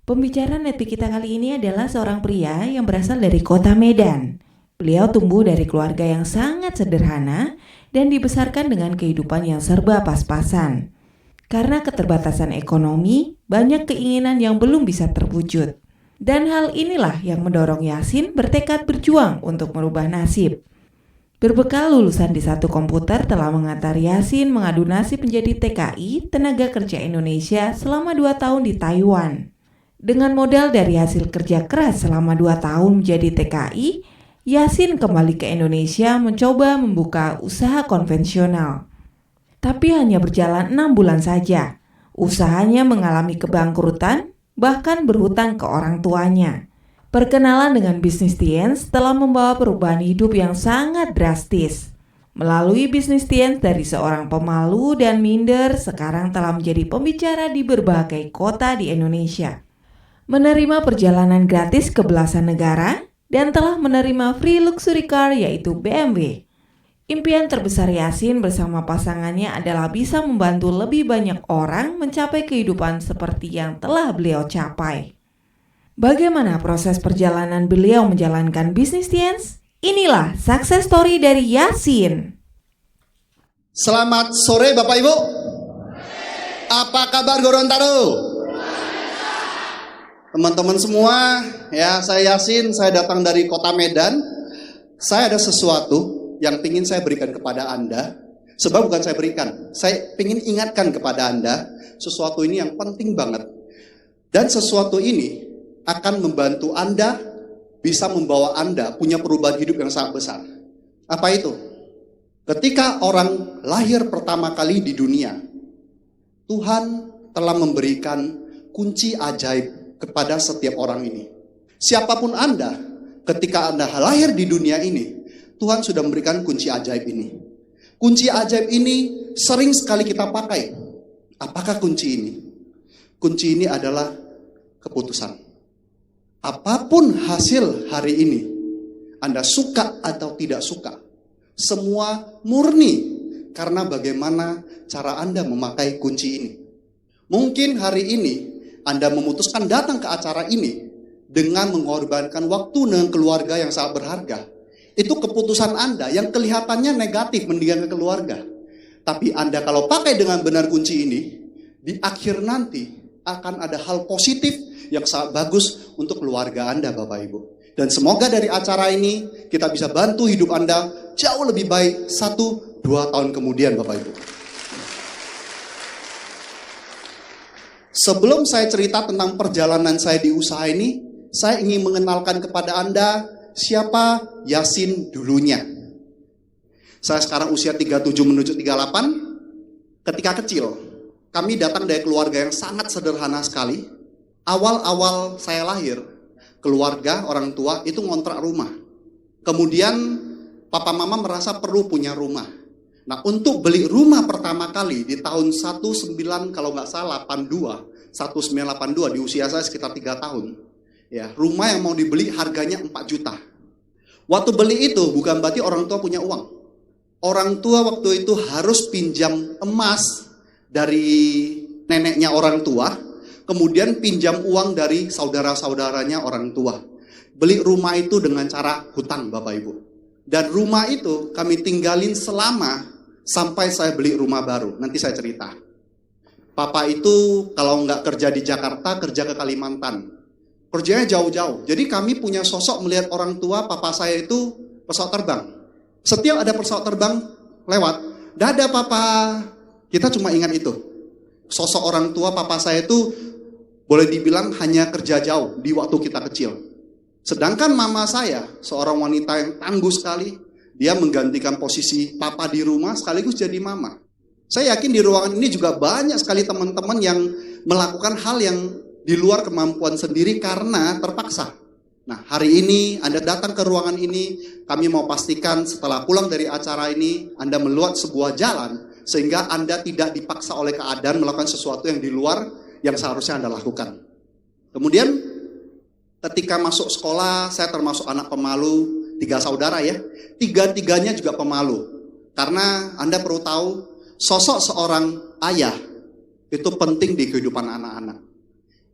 Pembicara netik kita kali ini adalah seorang pria yang berasal dari kota Medan. Beliau tumbuh dari keluarga yang sangat sederhana dan dibesarkan dengan kehidupan yang serba pas-pasan. Karena keterbatasan ekonomi, banyak keinginan yang belum bisa terwujud. Dan hal inilah yang mendorong Yasin bertekad berjuang untuk merubah nasib. Berbekal lulusan D1 komputer telah mengantar Yasin mengadu nasib menjadi TKI Tenaga Kerja Indonesia selama 2 tahun di Taiwan. Dengan modal dari hasil kerja keras selama 2 tahun menjadi TKI, Yasin kembali ke Indonesia mencoba membuka usaha konvensional. Tapi hanya berjalan 6 bulan saja. Usahanya mengalami kebangkrutan, bahkan berhutang ke orang tuanya. Perkenalan dengan bisnis Tiens telah membawa perubahan hidup yang sangat drastis. Melalui bisnis Tiens dari seorang pemalu dan minder, sekarang telah menjadi pembicara di berbagai kota di Indonesia. Menerima perjalanan gratis ke belasan negara dan telah menerima free luxury car yaitu BMW. Impian terbesar Yasin bersama pasangannya adalah bisa membantu lebih banyak orang mencapai kehidupan seperti yang telah beliau capai. Bagaimana proses perjalanan beliau menjalankan bisnis Tiens? Inilah success story dari Yasin. Selamat sore Bapak Ibu. Apa kabar Gorontalo? Teman-teman semua, ya saya Yasin, saya datang dari kota Medan. Saya ada sesuatu yang ingin saya berikan kepada Anda. Sebab bukan saya berikan, saya ingin ingatkan kepada Anda sesuatu ini yang penting banget. Dan sesuatu ini akan membantu Anda bisa membawa Anda punya perubahan hidup yang sangat besar. Apa itu? Ketika orang lahir pertama kali di dunia, Tuhan telah memberikan kunci ajaib kepada setiap orang ini. Siapapun Anda, ketika Anda lahir di dunia ini, Tuhan sudah memberikan kunci ajaib ini. Kunci ajaib ini sering sekali kita pakai. Apakah kunci ini? Kunci ini adalah keputusan. Apapun hasil hari ini, Anda suka atau tidak suka, semua murni karena bagaimana cara Anda memakai kunci ini. Mungkin hari ini Anda memutuskan datang ke acara ini dengan mengorbankan waktu dengan keluarga yang sangat berharga. Itu keputusan Anda yang kelihatannya negatif meninggalkan keluarga. Tapi Anda kalau pakai dengan benar kunci ini, di akhir nanti akan ada hal positif yang sangat bagus untuk keluarga Anda, Bapak Ibu. Dan semoga dari acara ini kita bisa bantu hidup Anda jauh lebih baik 1-2 tahun kemudian, Bapak Ibu. Sebelum saya cerita tentang perjalanan saya di usaha ini, saya ingin mengenalkan kepada Anda siapa Yasin dulunya. Saya sekarang usia 37 menuju 38. Ketika kecil, kami datang dari keluarga yang sangat sederhana sekali. Awal-awal saya lahir, keluarga, orang tua itu ngontrak rumah. Kemudian papa mama merasa perlu punya rumah. Nah, untuk beli rumah pertama kali di tahun 1982 di usia saya sekitar 3 tahun. Ya, rumah yang mau dibeli harganya 4 juta. Waktu beli itu bukan berarti orang tua punya uang. Orang tua waktu itu harus pinjam emas dari neneknya orang tua, kemudian pinjam uang dari saudara-saudaranya orang tua. Beli rumah itu dengan cara hutang, Bapak Ibu. Dan rumah itu kami tinggalin selama sampai saya beli rumah baru. Nanti saya cerita. Papa itu kalau nggak kerja di Jakarta, kerja ke Kalimantan. Kerjanya jauh-jauh. Jadi kami punya sosok melihat orang tua papa saya itu pesawat terbang. Setiap ada pesawat terbang lewat, dadah papa. Kita cuma ingat itu. Sosok orang tua papa saya itu boleh dibilang hanya kerja jauh di waktu kita kecil. Sedangkan mama saya, seorang wanita yang tangguh sekali, dia menggantikan posisi papa di rumah sekaligus jadi mama. Saya yakin di ruangan ini juga banyak sekali teman-teman yang melakukan hal yang di luar kemampuan sendiri karena terpaksa. Nah, hari ini Anda datang ke ruangan ini, kami mau pastikan setelah pulang dari acara ini, Anda meluat sebuah jalan, sehingga Anda tidak dipaksa oleh keadaan melakukan sesuatu yang di luar yang seharusnya Anda lakukan. Kemudian, ketika masuk sekolah, saya termasuk anak pemalu, 3 saudara ya. 3-tiganya juga pemalu. Karena Anda perlu tahu, sosok seorang ayah itu penting di kehidupan anak-anak.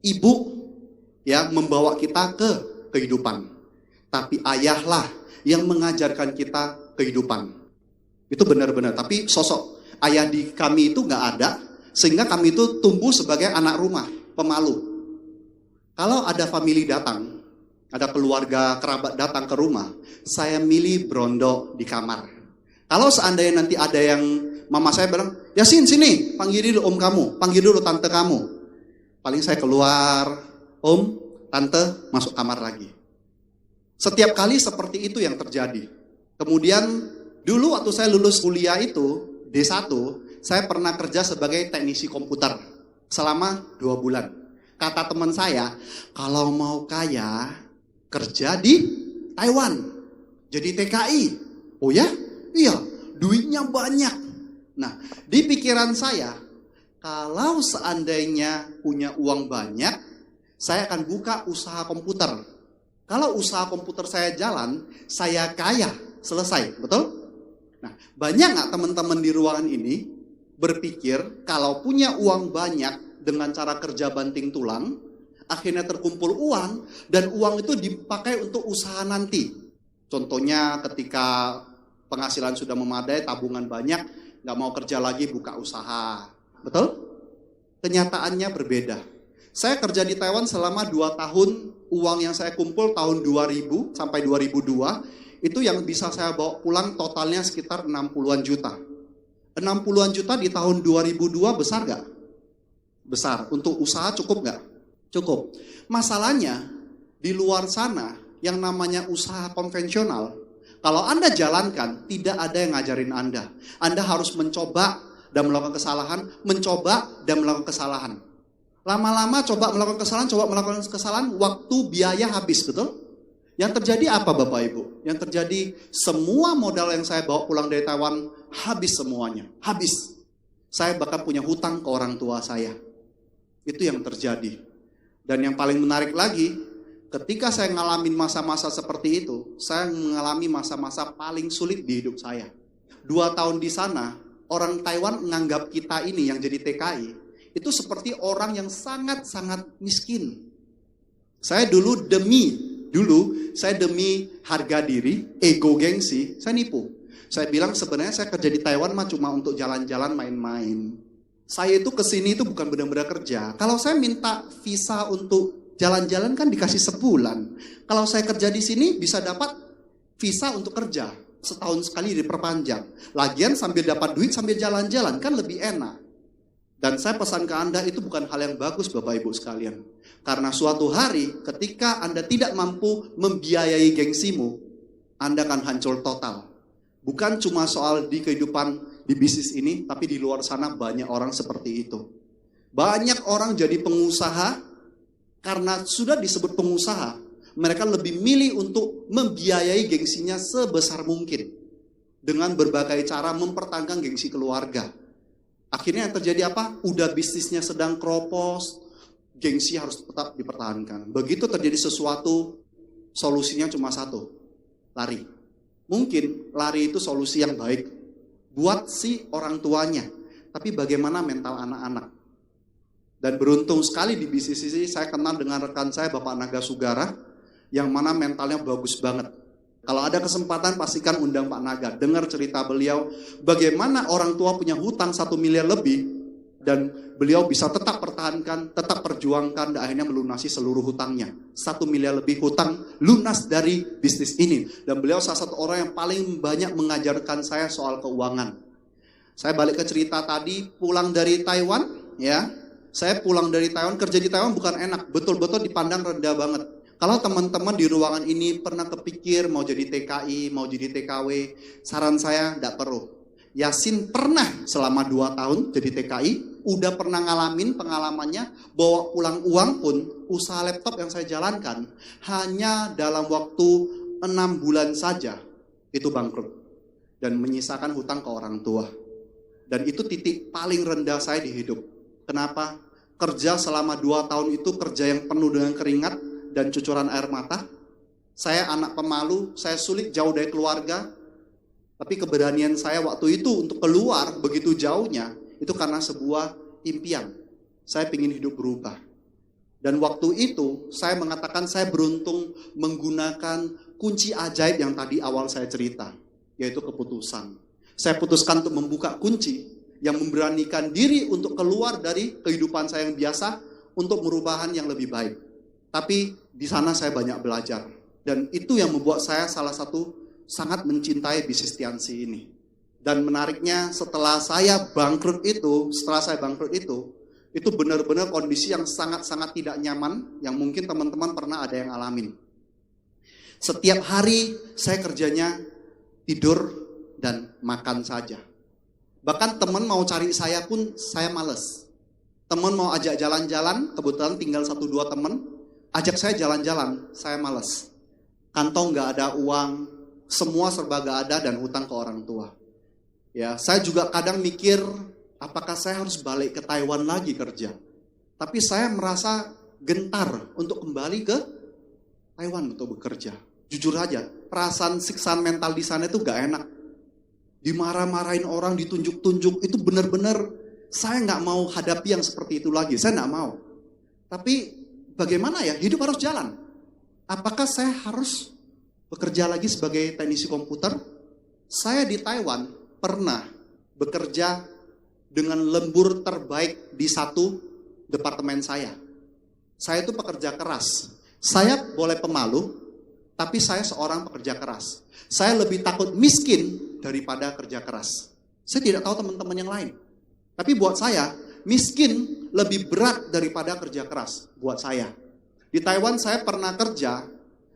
Ibu ya membawa kita ke kehidupan. Tapi ayahlah yang mengajarkan kita kehidupan. Itu benar-benar. Tapi sosok ayah di kami itu nggak ada, sehingga kami itu tumbuh sebagai anak rumah, pemalu. Kalau ada family datang, ada keluarga kerabat datang ke rumah, saya milih berondok di kamar. Kalau seandainya nanti ada yang mama saya bilang, Yasin sini, panggil dulu om kamu, panggil dulu tante kamu. Paling saya keluar, om, tante, masuk kamar lagi. Setiap kali seperti itu yang terjadi. Kemudian dulu waktu saya lulus kuliah itu, D1, saya pernah kerja sebagai teknisi komputer selama 2 bulan. Kata teman saya, kalau mau kaya, kerja di Taiwan, jadi TKI. Oh ya? Iya, duitnya banyak. Nah, di pikiran saya, kalau seandainya punya uang banyak, saya akan buka usaha komputer. Kalau usaha komputer saya jalan, saya kaya, selesai, betul? Nah, banyak nggak teman-teman di ruangan ini berpikir kalau punya uang banyak dengan cara kerja banting tulang, akhirnya terkumpul uang, dan uang itu dipakai untuk usaha nanti. Contohnya ketika penghasilan sudah memadai, tabungan banyak, nggak mau kerja lagi, buka usaha. Betul? Kenyataannya berbeda. Saya kerja di Taiwan selama 2 tahun, uang yang saya kumpul tahun 2000 sampai 2002, itu yang bisa saya bawa pulang totalnya sekitar 60-an juta. 60-an juta di tahun 2002 besar nggak? Besar. Untuk usaha cukup nggak? Cukup. Masalahnya, di luar sana, yang namanya usaha konvensional, kalau Anda jalankan, tidak ada yang ngajarin Anda. Anda harus mencoba dan melakukan kesalahan, mencoba dan melakukan kesalahan. Lama-lama coba melakukan kesalahan, waktu biaya habis, betul? Yang terjadi apa Bapak Ibu? Yang terjadi semua modal yang saya bawa pulang dari Taiwan habis semuanya, habis. Saya bahkan punya hutang ke orang tua saya. Itu yang terjadi. Dan yang paling menarik lagi, ketika saya ngalamin masa-masa seperti itu, saya mengalami masa-masa paling sulit di hidup saya. 2 tahun di sana, orang Taiwan menganggap kita ini yang jadi TKI, itu seperti orang yang sangat-sangat miskin. Saya demi harga diri, ego gengsi, saya nipu. Saya bilang sebenarnya saya kerja di Taiwan mah cuma untuk jalan-jalan main-main. Saya itu kesini itu bukan benar-benar kerja. Kalau saya minta visa untuk jalan-jalan kan dikasih sebulan. Kalau saya kerja di sini bisa dapat visa untuk kerja. Setahun sekali diperpanjang. Lagian sambil dapat duit sambil jalan-jalan kan lebih enak. Dan saya pesan ke Anda itu bukan hal yang bagus Bapak Ibu sekalian. Karena suatu hari ketika Anda tidak mampu membiayai gengsimu, Anda akan hancur total. Bukan cuma soal di kehidupan di bisnis ini, tapi di luar sana banyak orang seperti itu. Banyak orang jadi pengusaha, karena sudah disebut pengusaha, mereka lebih milih untuk membiayai gengsinya sebesar mungkin. Dengan berbagai cara mempertahankan gengsi keluarga. Akhirnya yang terjadi apa? Udah bisnisnya sedang kropos, gengsi harus tetap dipertahankan. Begitu terjadi sesuatu, solusinya cuma satu, lari. Mungkin lari itu solusi yang baik buat si orang tuanya. Tapi bagaimana mental anak-anak? Dan beruntung sekali di bisnis ini saya kenal dengan rekan saya Bapak Naga Sugara, yang mana mentalnya bagus banget. Kalau ada kesempatan pastikan undang Pak Naga, dengar cerita beliau, bagaimana orang tua punya hutang 1 miliar lebih, dan beliau bisa tetap pertahankan, tetap perjuangkan, dan akhirnya melunasi seluruh hutangnya. 1 miliar lebih hutang lunas dari bisnis ini. Dan beliau salah satu orang yang paling banyak mengajarkan saya soal keuangan. Saya balik ke cerita tadi, pulang dari Taiwan, ya. Saya pulang dari Taiwan, kerja di Taiwan bukan enak, betul-betul dipandang rendah banget. Kalau teman-teman di ruangan ini pernah kepikir mau jadi TKI, mau jadi TKW, saran saya tidak perlu. Yasin pernah selama 2 tahun jadi TKI, udah pernah ngalamin pengalamannya, bawa pulang uang pun, usaha laptop yang saya jalankan, hanya dalam waktu 6 bulan saja, itu bangkrut. Dan menyisakan hutang ke orang tua. Dan itu titik paling rendah saya di hidup. Kenapa? Kerja selama 2 tahun itu kerja yang penuh dengan keringat, dan cucuran air mata. Saya anak pemalu, saya sulit jauh dari keluarga. Tapi keberanian saya waktu itu untuk keluar begitu jauhnya, itu karena sebuah impian. Saya ingin hidup berubah. Dan waktu itu saya mengatakan saya beruntung menggunakan kunci ajaib yang tadi awal saya cerita, yaitu keputusan. Saya putuskan untuk membuka kunci yang memberanikan diri untuk keluar dari kehidupan saya yang biasa untuk merubahan yang lebih baik. Tapi di sana saya banyak belajar. Dan itu yang membuat saya salah satu sangat mencintai bisnis Tiansi ini. Dan menariknya setelah saya bangkrut itu benar-benar kondisi yang sangat-sangat tidak nyaman, yang mungkin teman-teman pernah ada yang alamin. Setiap hari saya kerjanya tidur dan makan saja. Bahkan teman mau cari saya pun saya males. Teman mau ajak jalan-jalan, kebetulan tinggal 1-2 teman, ajak saya jalan-jalan, saya males. Kantong gak ada uang, semua serba gak ada dan hutang ke orang tua. Ya, saya juga kadang mikir, apakah saya harus balik ke Taiwan lagi kerja? Tapi saya merasa gentar untuk kembali ke Taiwan untuk bekerja. Jujur aja, perasaan siksaan mental di sana itu gak enak. Dimarah-marahin orang, ditunjuk-tunjuk, itu benar-benar saya gak mau hadapi yang seperti itu lagi. Saya gak mau. Tapi bagaimana ya, hidup harus jalan. Apakah saya harus bekerja lagi sebagai teknisi komputer? Saya di Taiwan pernah bekerja dengan lembur terbaik di satu departemen saya. Saya itu pekerja keras. Saya boleh pemalu, tapi saya seorang pekerja keras. Saya lebih takut miskin daripada kerja keras. Saya tidak tahu teman-teman yang lain. Tapi buat saya, miskin lebih berat daripada kerja keras buat saya. Di Taiwan saya pernah kerja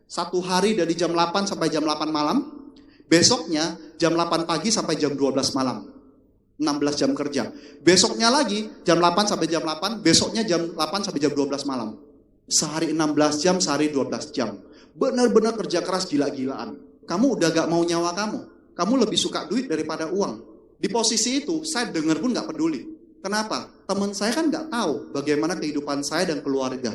1 hari dari jam 8 sampai jam 8 malam. Besoknya jam 8 pagi sampai jam 12 malam. 16 jam kerja. Besoknya lagi jam 8 sampai jam 8. Besoknya jam 8 sampai jam 12 malam. Sehari 16 jam, sehari 12 jam. Benar-benar kerja keras gila-gilaan. Kamu udah gak mau nyawa kamu. Kamu lebih suka duit daripada uang. Di posisi itu saya dengar pun gak peduli. Kenapa? Teman saya kan gak tahu bagaimana kehidupan saya dan keluarga.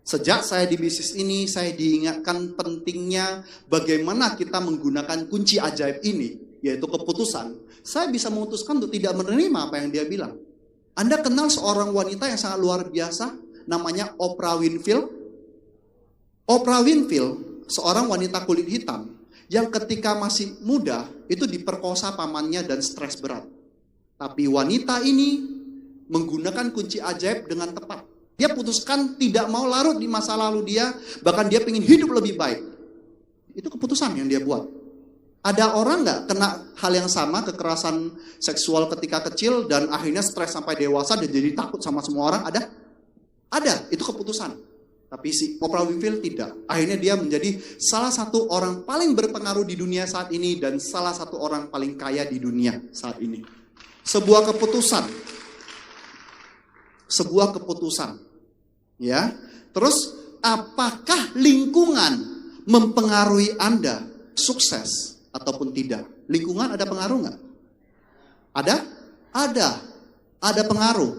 Sejak saya di bisnis ini, saya diingatkan pentingnya bagaimana kita menggunakan kunci ajaib ini, yaitu keputusan. Saya bisa memutuskan untuk tidak menerima apa yang dia bilang. Anda kenal seorang wanita yang sangat luar biasa, namanya Oprah Winfield? Oprah Winfield, seorang wanita kulit hitam, yang ketika masih muda, itu diperkosa pamannya dan stres berat. Tapi wanita ini menggunakan kunci ajaib dengan tepat. Dia putuskan tidak mau larut di masa lalu dia, bahkan dia ingin hidup lebih baik. Itu keputusan yang dia buat. Ada orang nggak kena hal yang sama, kekerasan seksual ketika kecil dan akhirnya stres sampai dewasa dan jadi takut sama semua orang? Ada? Ada, itu keputusan. Tapi si Oprah Winfield tidak. Akhirnya dia menjadi salah satu orang paling berpengaruh di dunia saat ini dan salah satu orang paling kaya di dunia saat ini. Sebuah keputusan. Ya, terus apakah lingkungan mempengaruhi Anda sukses ataupun tidak? Lingkungan ada pengaruh nggak? Ada? Ada pengaruh.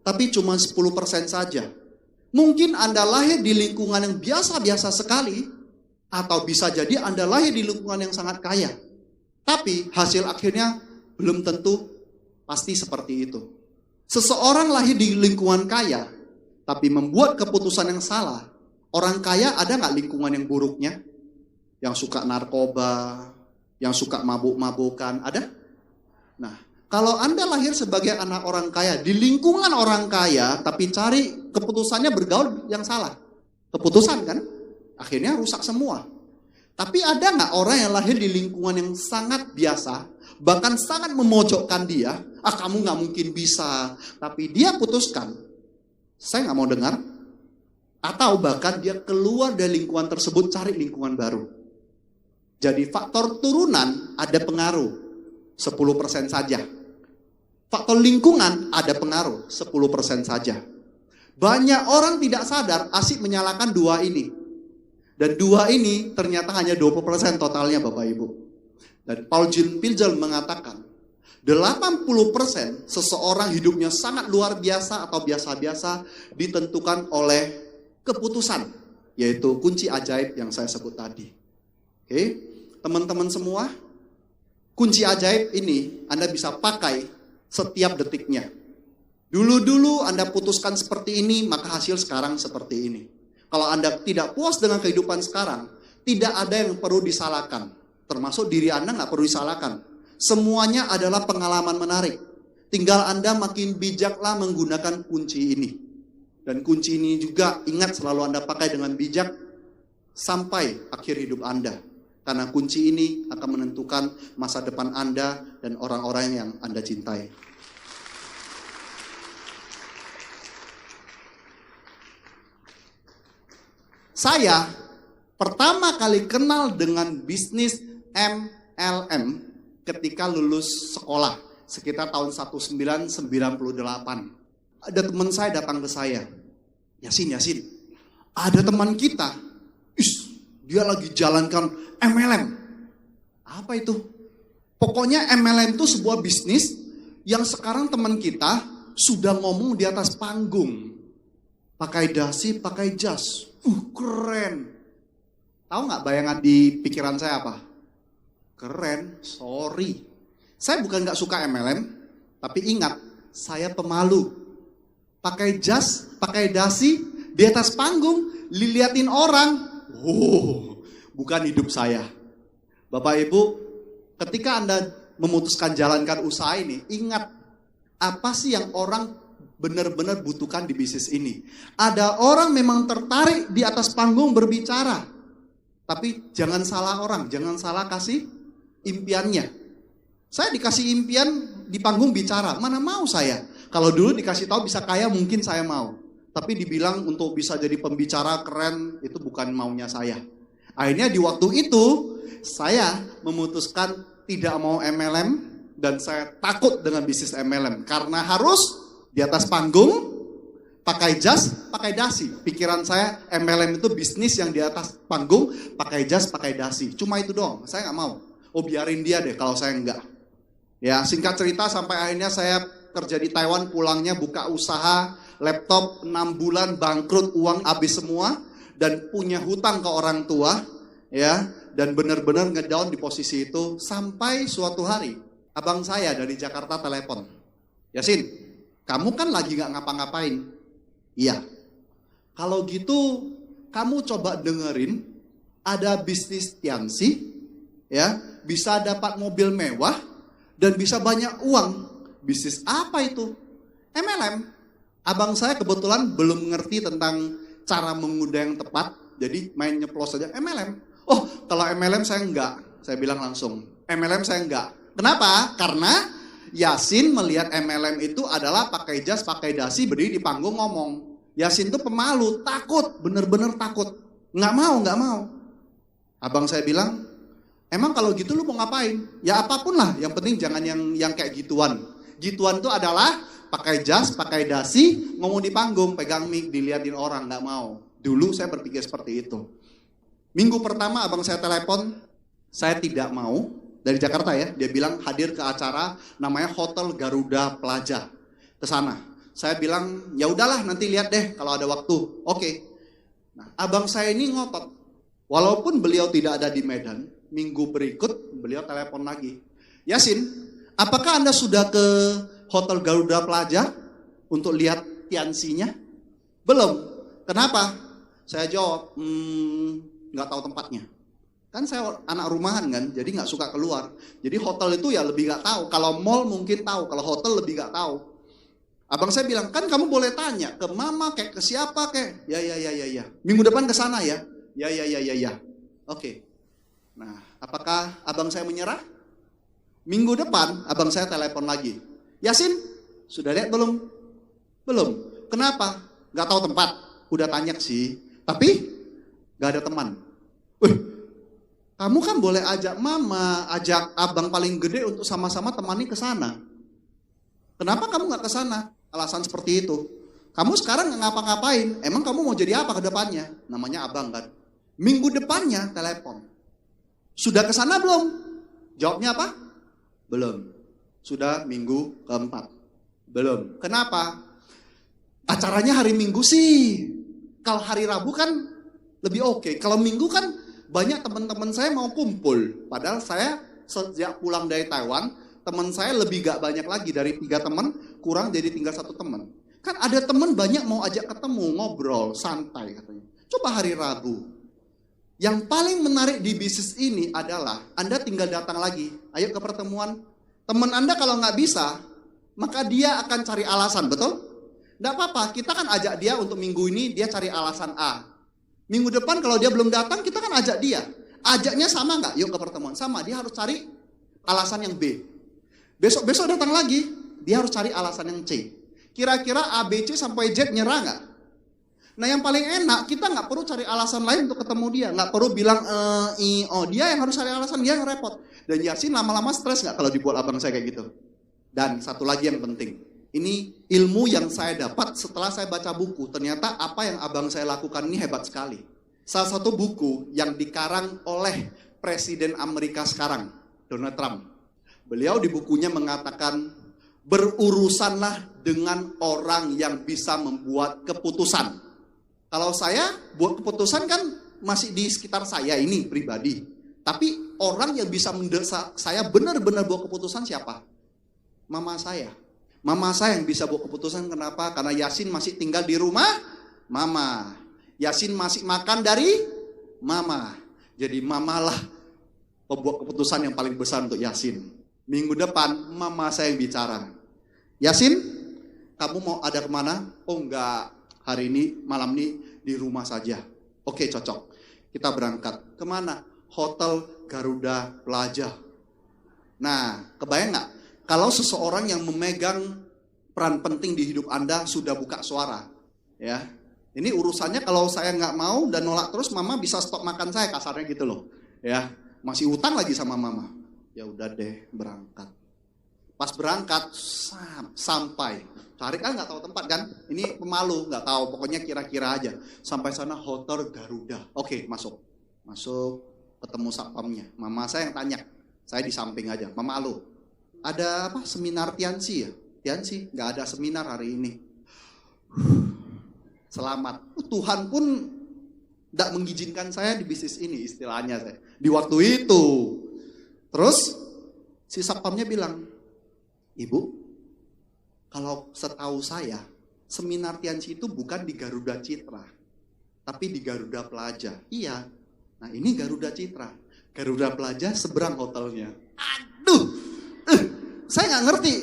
Tapi cuma 10% saja. Mungkin Anda lahir di lingkungan yang biasa-biasa sekali, atau bisa jadi Anda lahir di lingkungan yang sangat kaya. Tapi hasil akhirnya belum tentu pasti seperti itu. Seseorang lahir di lingkungan kaya, tapi membuat keputusan yang salah. Orang kaya ada nggak lingkungan yang buruknya? Yang suka narkoba, yang suka mabuk-mabukan, ada? Nah, kalau Anda lahir sebagai anak orang kaya, di lingkungan orang kaya, tapi cari keputusannya bergaul yang salah. Keputusan kan? Akhirnya rusak semua. Tapi ada nggak orang yang lahir di lingkungan yang sangat biasa, bahkan sangat memojokkan dia, kamu nggak mungkin bisa. Tapi dia putuskan, saya nggak mau dengar. Atau bahkan dia keluar dari lingkungan tersebut, cari lingkungan baru. Jadi faktor turunan ada pengaruh 10% saja. Faktor lingkungan ada pengaruh 10% saja. Banyak orang tidak sadar asik menyalahkan dua ini. Dan dua ini ternyata hanya 20% totalnya Bapak Ibu. Dan Paul Jean Pilgel mengatakan 80% seseorang hidupnya sangat luar biasa atau biasa-biasa ditentukan oleh keputusan, yaitu kunci ajaib yang saya sebut tadi. Oke, teman-teman semua, kunci ajaib ini Anda bisa pakai setiap detiknya. Dulu-dulu Anda putuskan seperti ini, maka hasil sekarang seperti ini. Kalau Anda tidak puas dengan kehidupan sekarang, tidak ada yang perlu disalahkan. Termasuk diri Anda nggak perlu disalahkan. Semuanya adalah pengalaman menarik. Tinggal Anda makin bijaklah menggunakan kunci ini. Dan kunci ini juga ingat selalu Anda pakai dengan bijak sampai akhir hidup Anda. Karena kunci ini akan menentukan masa depan Anda dan orang-orang yang Anda cintai. Saya pertama kali kenal dengan bisnis MLM ketika lulus sekolah sekitar tahun 1998. Ada teman saya datang ke saya, Yasin, ada teman kita, dia lagi jalankan MLM. Apa itu? Pokoknya MLM itu sebuah bisnis yang sekarang teman kita sudah ngomong di atas panggung. Pakai dasi, pakai jas. Keren. Tahu nggak bayangan di pikiran saya apa? Keren, sorry. Saya bukan nggak suka MLM, tapi ingat, saya pemalu. Pakai jas, pakai dasi, di atas panggung, diliatin orang. Bukan hidup saya. Bapak Ibu, ketika Anda memutuskan jalankan usaha ini, ingat, apa sih yang orang benar-benar butuhkan di bisnis ini? Ada orang memang tertarik di atas panggung berbicara. Tapi jangan salah orang, jangan salah kasih impiannya. Saya dikasih impian di panggung bicara, mana mau saya? Kalau dulu dikasih tahu bisa kaya mungkin saya mau. Tapi dibilang untuk bisa jadi pembicara keren, itu bukan maunya saya. Akhirnya di waktu itu, saya memutuskan tidak mau MLM dan saya takut dengan bisnis MLM. Karena harus di atas panggung, pakai jas, pakai dasi. Pikiran saya MLM itu bisnis yang di atas panggung, pakai jas, pakai dasi. Cuma itu doang, saya nggak mau. Oh biarin dia deh kalau saya enggak. Ya singkat cerita sampai akhirnya saya kerja di Taiwan, pulangnya buka usaha, laptop 6 bulan bangkrut, uang habis semua. Dan punya hutang ke orang tua. Ya, dan benar-benar ngedown di posisi itu. Sampai suatu hari, abang saya dari Jakarta telepon. Yasin, kamu kan lagi gak ngapa-ngapain. Iya. Kalau gitu, kamu coba dengerin, ada bisnis Tiansi, ya, bisa dapat mobil mewah, dan bisa banyak uang. Bisnis apa itu? MLM. Abang saya kebetulan belum ngerti tentang cara menggoda yang tepat, jadi main nyeplos saja MLM. Oh, kalau MLM saya enggak. Saya bilang langsung, MLM saya enggak. Kenapa? Karena Yasin melihat MLM itu adalah pakai jas, pakai dasi, berdiri di panggung ngomong. Yasin tuh pemalu, takut, bener-bener takut. Nggak mau. Abang saya bilang, emang kalau gitu lu mau ngapain? Ya apapun lah, yang penting jangan yang kayak gituan. Gituan itu adalah pakai jas, pakai dasi, ngomong di panggung, pegang mic, diliatin orang, nggak mau. Dulu saya berpikir seperti itu. Minggu pertama abang saya telepon, saya tidak mau, dari Jakarta ya, dia bilang hadir ke acara namanya Hotel Garuda Plaza, ke sana. Saya bilang, ya udahlah nanti lihat deh kalau ada waktu. Oke. Nah, abang saya ini ngotot. Walaupun beliau tidak ada di Medan, minggu berikut beliau telepon lagi. Yasin, apakah Anda sudah ke Hotel Garuda Plaza untuk lihat Tiansinya? Belum. Kenapa? Saya jawab, nggak tahu tempatnya. Kan saya anak rumahan kan, jadi nggak suka keluar. Jadi hotel itu ya lebih nggak tahu. Kalau mall mungkin tahu, kalau hotel lebih nggak tahu. Abang saya bilang, kan kamu boleh tanya ke mama, kayak ke siapa, kayak ya. Minggu depan ke sana ya. Ya. Oke. Nah, apakah abang saya menyerah? Minggu depan abang saya telepon lagi. Yasin, sudah lihat belum? Belum. Kenapa? Gak tahu tempat. Udah tanya sih, tapi gak ada teman. Kamu kan boleh ajak mama, ajak abang paling gede untuk sama-sama temani ke sana. Kenapa kamu gak ke sana? Alasan seperti itu. Kamu sekarang gak ngapa-ngapain. Emang kamu mau jadi apa ke depannya? Namanya abang kan. Minggu depannya telepon. Sudah ke sana belum? Jawabnya apa? Belum. Sudah minggu keempat. Belum. Kenapa? Acaranya hari Minggu sih. Kalau hari Rabu kan lebih oke. Kalau Minggu kan banyak teman-teman saya mau kumpul. Padahal saya sejak pulang dari Taiwan, teman saya lebih gak banyak lagi, dari 3 teman kurang jadi tinggal 1 teman. Kan ada teman banyak mau ajak ketemu, ngobrol, santai katanya. Coba hari Rabu. Yang paling menarik di bisnis ini adalah Anda tinggal datang lagi, ayo ke pertemuan. Teman Anda kalau nggak bisa, maka dia akan cari alasan, betul? Nggak apa-apa, kita kan ajak dia untuk minggu ini, dia cari alasan A. Minggu depan kalau dia belum datang, kita kan ajak dia. Ajaknya sama nggak? Yuk ke pertemuan. Sama, dia harus cari alasan yang B. Besok-besok datang lagi, dia harus cari alasan yang C. Kira-kira A, B, C sampai Z nyerah nggak? Nah yang paling enak, kita nggak perlu cari alasan lain untuk ketemu dia. Nggak perlu bilang, dia yang harus cari alasan, dia yang repot. Dan Yasin lama-lama stres nggak kalau dibuat abang saya kayak gitu? Dan satu lagi yang penting, ini ilmu yang saya dapat setelah saya baca buku. Ternyata apa yang abang saya lakukan ini hebat sekali. Salah satu buku yang dikarang oleh Presiden Amerika sekarang, Donald Trump. Beliau di bukunya mengatakan, berurusanlah dengan orang yang bisa membuat keputusan. Kalau saya buat keputusan kan masih di sekitar saya ini pribadi. Tapi orang yang bisa mendesak saya benar-benar buat keputusan siapa? Mama saya. Mama saya yang bisa buat keputusan. Kenapa? Karena Yasin masih tinggal di rumah mama. Yasin masih makan dari mama. Jadi mamalah pembuat keputusan yang paling besar untuk Yasin. Minggu depan mama saya yang bicara. Yasin, kamu mau ada kemana? Oh enggak, hari ini, malam ini di rumah saja. Oke, cocok. Kita berangkat. Kemana? Hotel Garuda Plaza. Nah, kebayang nggak? Kalau seseorang yang memegang peran penting di hidup Anda sudah buka suara. Ya, ini urusannya kalau saya nggak mau dan nolak terus, mama bisa stop makan saya, kasarnya gitu loh. Ya, masih utang lagi sama mama. Ya udah deh, berangkat. Pas berangkat sampai, cari kan nggak tahu tempat kan? Ini pemalu, nggak tahu, pokoknya kira-kira aja. Sampai sana Hotel Garuda. Oke, masuk, ketemu satpamnya. Mama saya yang tanya, saya di samping aja. Mama halo, ada apa? Seminar Tiansi ya? Tiansi, nggak ada seminar hari ini. Selamat. Tuhan pun tidak mengizinkan saya di bisnis ini, istilahnya saya. Di waktu itu, terus si satpamnya bilang, Ibu, kalau setahu saya, seminar Tiansi itu bukan di Garuda Citra, tapi di Garuda Plaza. Iya, nah ini Garuda Citra. Garuda Plaza seberang hotelnya. Aduh, saya nggak ngerti.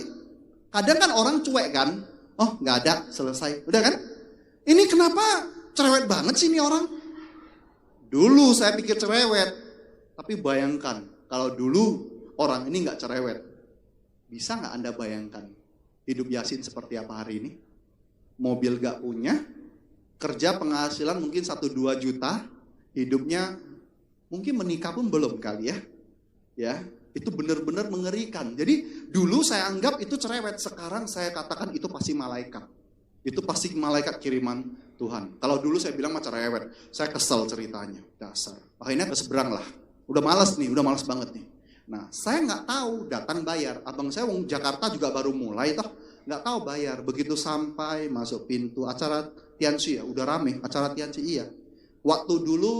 Kadang kan orang cuek kan, oh nggak ada, selesai. Udah kan? Ini kenapa cerewet banget sih ini orang? Dulu saya pikir cerewet, tapi bayangkan kalau dulu orang ini nggak cerewet. Bisa nggak Anda bayangkan hidup Yasin seperti apa hari ini? Mobil gak punya, kerja penghasilan mungkin 1-2 juta, hidupnya mungkin menikah pun belum kali ya. Ya, itu benar-benar mengerikan. Jadi dulu saya anggap itu cerewet, sekarang saya katakan itu pasti malaikat. Itu pasti malaikat kiriman Tuhan. Kalau dulu saya bilang mah cerewet, saya kesel ceritanya, dasar. Akhirnya keseberang lah. Udah malas banget nih. Nah, saya nggak tahu, datang bayar. Abang saya wong Jakarta juga baru mulai toh, nggak tahu bayar. Begitu sampai masuk pintu acara Tiansi ya, udah rame acara Tiansi iya. Waktu dulu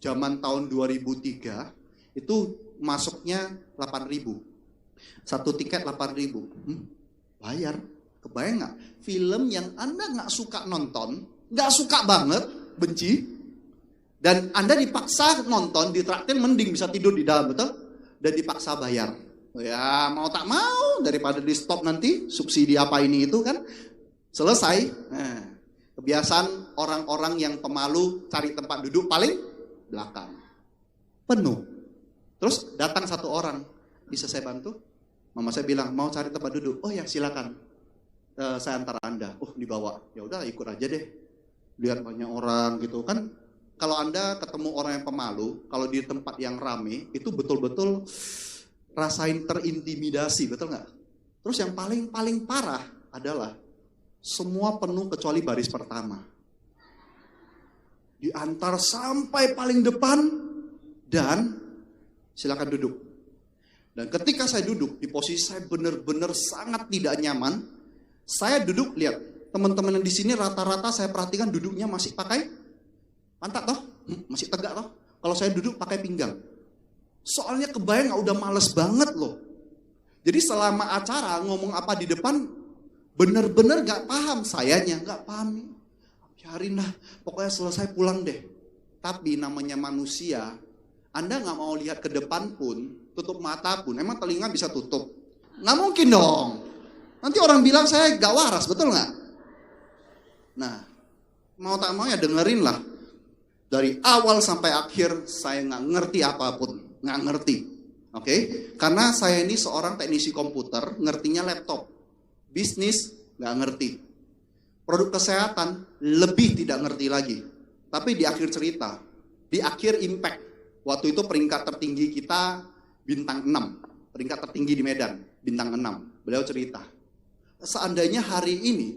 zaman tahun 2003 itu masuknya 8.000. Satu tiket 8.000. Bayar. Kebayang nggak? Film yang Anda nggak suka nonton, nggak suka banget, benci, dan Anda dipaksa nonton, ditraktir mending bisa tidur di dalam, betul? Dan dipaksa bayar. Ya mau tak mau, daripada di stop nanti subsidi apa ini itu kan selesai. Nah, kebiasaan orang-orang yang pemalu cari tempat duduk paling belakang, penuh. Terus datang satu orang, bisa saya bantu? Mama saya bilang mau cari tempat duduk. Oh ya silakan, saya antar Anda. Oh dibawa, ya udah ikut aja deh. Lihat banyak orang gitu kan. Kalau Anda ketemu orang yang pemalu, kalau di tempat yang rame, itu betul-betul rasain terintimidasi, betul nggak? Terus yang paling parah adalah semua penuh kecuali baris pertama. Diantar sampai paling depan dan silakan duduk. Dan ketika saya duduk, di posisi saya benar-benar sangat tidak nyaman, saya duduk, lihat, teman-teman yang di sini rata-rata saya perhatikan duduknya masih pakai pantat toh, masih tegak toh. Kalau saya duduk pakai pinggang. Soalnya kebayang nggak udah males banget loh. Jadi selama acara ngomong apa di depan, bener-bener gak paham. Sayanya gak paham. Biarin lah, pokoknya selesai pulang deh. Tapi namanya manusia, Anda gak mau lihat ke depan pun, tutup mata pun, emang telinga bisa tutup? Gak mungkin dong. Nanti orang bilang saya gak waras, betul gak? Nah, mau tak mau ya dengerin lah. Dari awal sampai akhir saya gak ngerti apapun, gak ngerti. Oke? Karena saya ini seorang teknisi komputer, ngertinya laptop. Bisnis gak ngerti. Produk kesehatan lebih tidak ngerti lagi. Tapi di akhir cerita, di akhir impact, waktu itu peringkat tertinggi kita bintang 6. Peringkat tertinggi di Medan, bintang 6. Beliau cerita, seandainya hari ini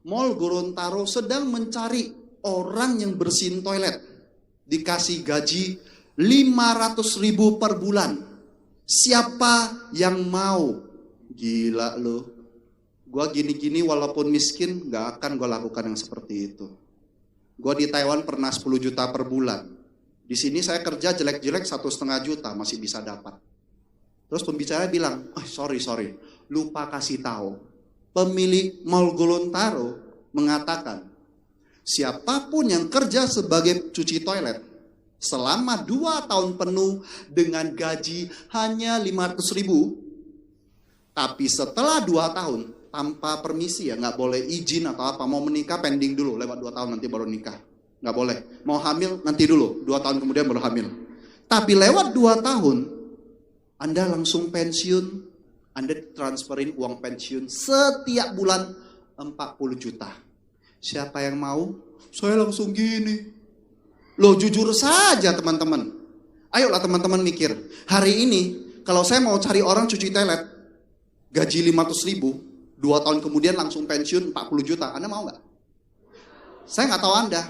Mall Gorontalo sedang mencari orang yang bersihin toilet, dikasih gaji 500.000 per bulan. Siapa yang mau? Gila lo. Gua gini-gini walaupun miskin gak akan gue lakukan yang seperti itu. Gua di Taiwan pernah 10 juta per bulan. Di sini saya kerja jelek-jelek 1,5 juta masih bisa dapat. Terus pembicara bilang, sorry, lupa kasih tahu. Pemilik Mall Gorontalo mengatakan, siapapun yang kerja sebagai cuci toilet selama 2 tahun penuh dengan gaji hanya 500.000, tapi setelah 2 tahun tanpa permisi ya, nggak boleh izin atau apa, mau menikah pending dulu, lewat 2 tahun nanti baru nikah, nggak boleh. Mau hamil nanti dulu, 2 tahun kemudian baru hamil. Tapi lewat 2 tahun Anda langsung pensiun. Anda transferin uang pensiun setiap bulan 40 juta. Siapa yang mau? Saya langsung gini. Loh, jujur saja teman-teman. Ayolah teman-teman mikir. Hari ini kalau saya mau cari orang cuci toilet, gaji 500.000, 2 tahun kemudian langsung pensiun 40 juta. Anda mau nggak? Saya nggak tahu Anda.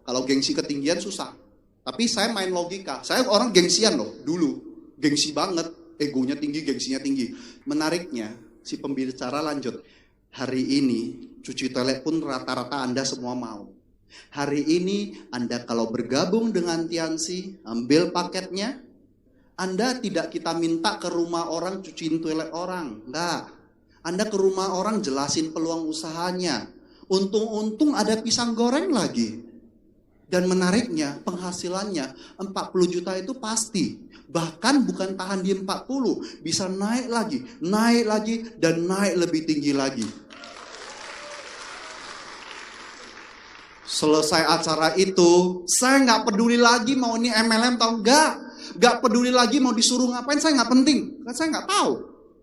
Kalau gengsi ketinggian susah. Tapi saya main logika. Saya orang gengsian loh dulu. Gengsi banget. Egonya tinggi, gengsinya tinggi. Menariknya, si pembicara lanjut. Hari ini, cuci toilet pun rata-rata Anda semua mau. Hari ini, Anda kalau bergabung dengan Tiansi, ambil paketnya, Anda tidak kita minta ke rumah orang cuciin toilet orang. Enggak. Anda ke rumah orang jelasin peluang usahanya. Untung-untung ada pisang goreng lagi. Dan menariknya, penghasilannya 40 juta itu pasti. Bahkan bukan tahan di 40, bisa naik lagi, dan naik lebih tinggi lagi. Selesai acara itu, saya nggak peduli lagi mau ini MLM atau enggak. Nggak peduli lagi mau disuruh ngapain, saya nggak penting. Kan saya nggak tahu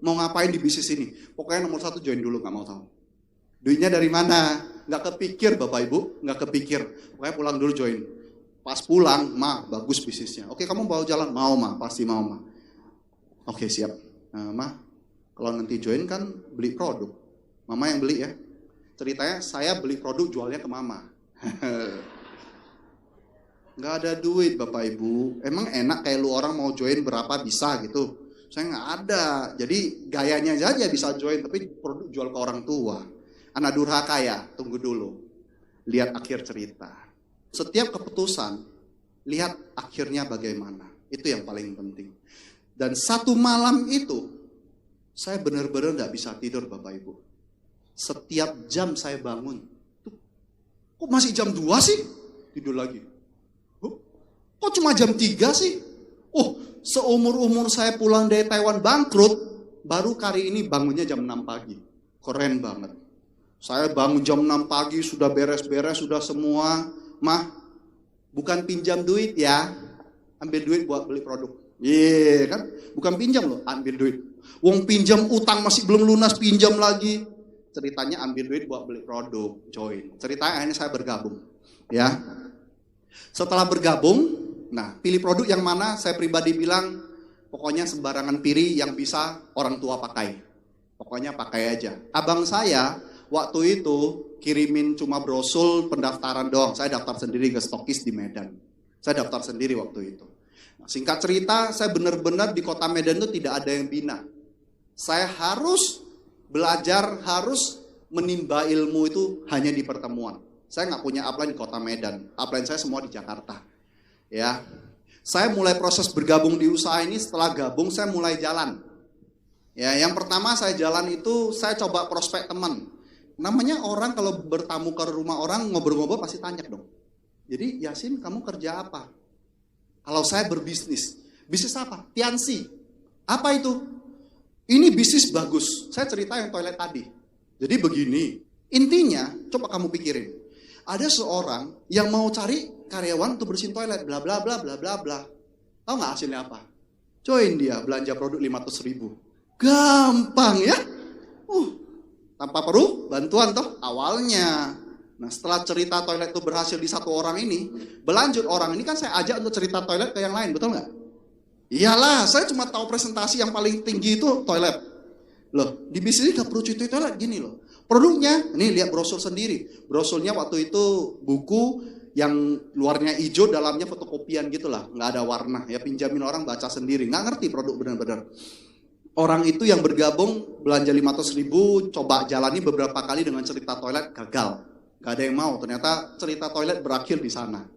mau ngapain di bisnis ini. Pokoknya nomor 1 join dulu, nggak mau tahu. Duitnya dari mana? Nggak kepikir Bapak Ibu, nggak kepikir. Pokoknya pulang dulu join. Pas pulang, Ma, bagus bisnisnya. Oke, kamu bawa jalan? Mau, Ma, pasti mau, Ma. Oke, siap. Nah, Ma, kalau nanti join kan beli produk. Mama yang beli ya. Ceritanya saya beli produk jualnya ke Mama. Nggak ada duit Bapak Ibu. Emang enak kayak lu orang mau join berapa bisa gitu. Saya nggak ada. Jadi gayanya aja bisa join, tapi produk jual ke orang tua. Anak durhaka ya, tunggu dulu. Lihat akhir cerita. Setiap keputusan, lihat akhirnya bagaimana. Itu yang paling penting. Dan satu malam itu, saya benar-benar gak bisa tidur Bapak Ibu. Setiap jam saya bangun, kok masih jam 2 sih? Tidur lagi. Kok cuma jam 3 sih? Seumur-umur saya pulang dari Taiwan bangkrut, baru kali ini bangunnya jam 6 pagi. Keren banget. Saya bangun jam 6 pagi, sudah beres-beres, sudah semua. Mah, bukan pinjam duit ya, ambil duit buat beli produk. Iya kan, bukan pinjam loh, ambil duit. Wong pinjam utang masih belum lunas, pinjam lagi. Ceritanya ambil duit buat beli produk, join. Ceritanya akhirnya saya bergabung, ya. Setelah bergabung, nah pilih produk yang mana? Saya pribadi bilang, pokoknya sembarangan pilih yang bisa orang tua pakai. Pokoknya pakai aja. Abang saya waktu itu kirimin cuma brosur pendaftaran doang. Saya daftar sendiri ke stokis di Medan. Saya daftar sendiri waktu itu. Nah, singkat cerita, saya benar-benar di kota Medan itu tidak ada yang bina. Saya harus belajar, harus menimba ilmu itu hanya di pertemuan. Saya nggak punya upline di kota Medan. Upline saya semua di Jakarta. Ya, saya mulai proses bergabung di usaha ini. Setelah gabung, saya mulai jalan. Ya, yang pertama saya jalan itu saya coba prospek teman. Namanya orang kalau bertamu ke rumah orang ngobrol-ngobrol pasti tanya dong. Jadi Yasin kamu kerja apa? Kalau saya berbisnis. Bisnis apa? Tiansi. Apa itu? Ini bisnis bagus. Saya cerita yang toilet tadi. Jadi begini. Intinya coba kamu pikirin. Ada seorang yang mau cari karyawan untuk bersihin toilet. Bla bla bla bla bla bla. Tahu nggak hasilnya apa? Join dia belanja produk 500.000. Gampang ya. Tanpa perlu bantuan toh awalnya. Nah setelah cerita toilet itu berhasil di satu orang ini, berlanjut orang ini kan saya ajak untuk cerita toilet ke yang lain, betul nggak? Iyalah, saya cuma tahu presentasi yang paling tinggi itu toilet. Loh, di bisnis ini nggak perlu cuci toilet gini loh. Produknya, ini lihat brosur sendiri. Brosurnya waktu itu buku yang luarnya hijau, dalamnya fotokopian gitulah, nggak ada warna. Ya pinjamin orang baca sendiri, nggak ngerti produk benar-benar. Orang itu yang bergabung belanja 500.000, coba jalani beberapa kali dengan cerita toilet, gagal. Gak ada yang mau, ternyata cerita toilet berakhir di sana.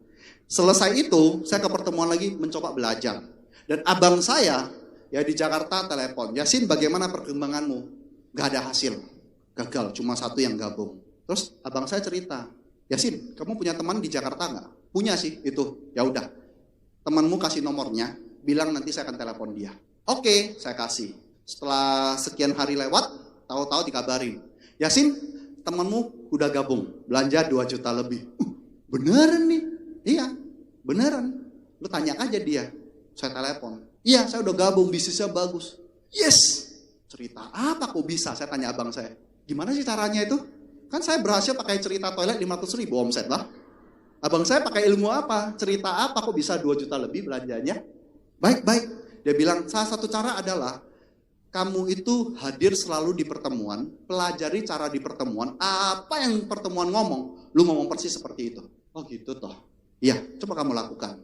Selesai itu, saya ke pertemuan lagi mencoba belajar. Dan abang saya, ya di Jakarta telepon, Yasin bagaimana perkembanganmu? Gak ada hasil, gagal, cuma satu yang gabung. Terus abang saya cerita, Yasin kamu punya teman di Jakarta gak? Punya sih itu, ya udah. Temanmu kasih nomornya, bilang nanti saya akan telepon dia. Oke, saya kasih. Setelah sekian hari lewat, tahu-tahu dikabarin, Yasin, temanmu udah gabung, belanja 2 juta lebih. Beneran nih? Iya, beneran. Lu tanya aja dia. Saya telepon. Iya, saya udah gabung, bisnisnya bagus. Yes! Cerita apa kok bisa? Saya tanya abang saya. Gimana sih caranya itu? Kan saya berhasil pakai cerita toilet 500.000 omset lah. Abang saya pakai ilmu apa? Cerita apa kok bisa 2 juta lebih belanjanya? Baik. Dia bilang, salah satu cara adalah kamu itu hadir selalu di pertemuan, pelajari cara di pertemuan, apa yang pertemuan ngomong, lu ngomong persis seperti itu. Oh gitu toh. Iya, coba kamu lakukan.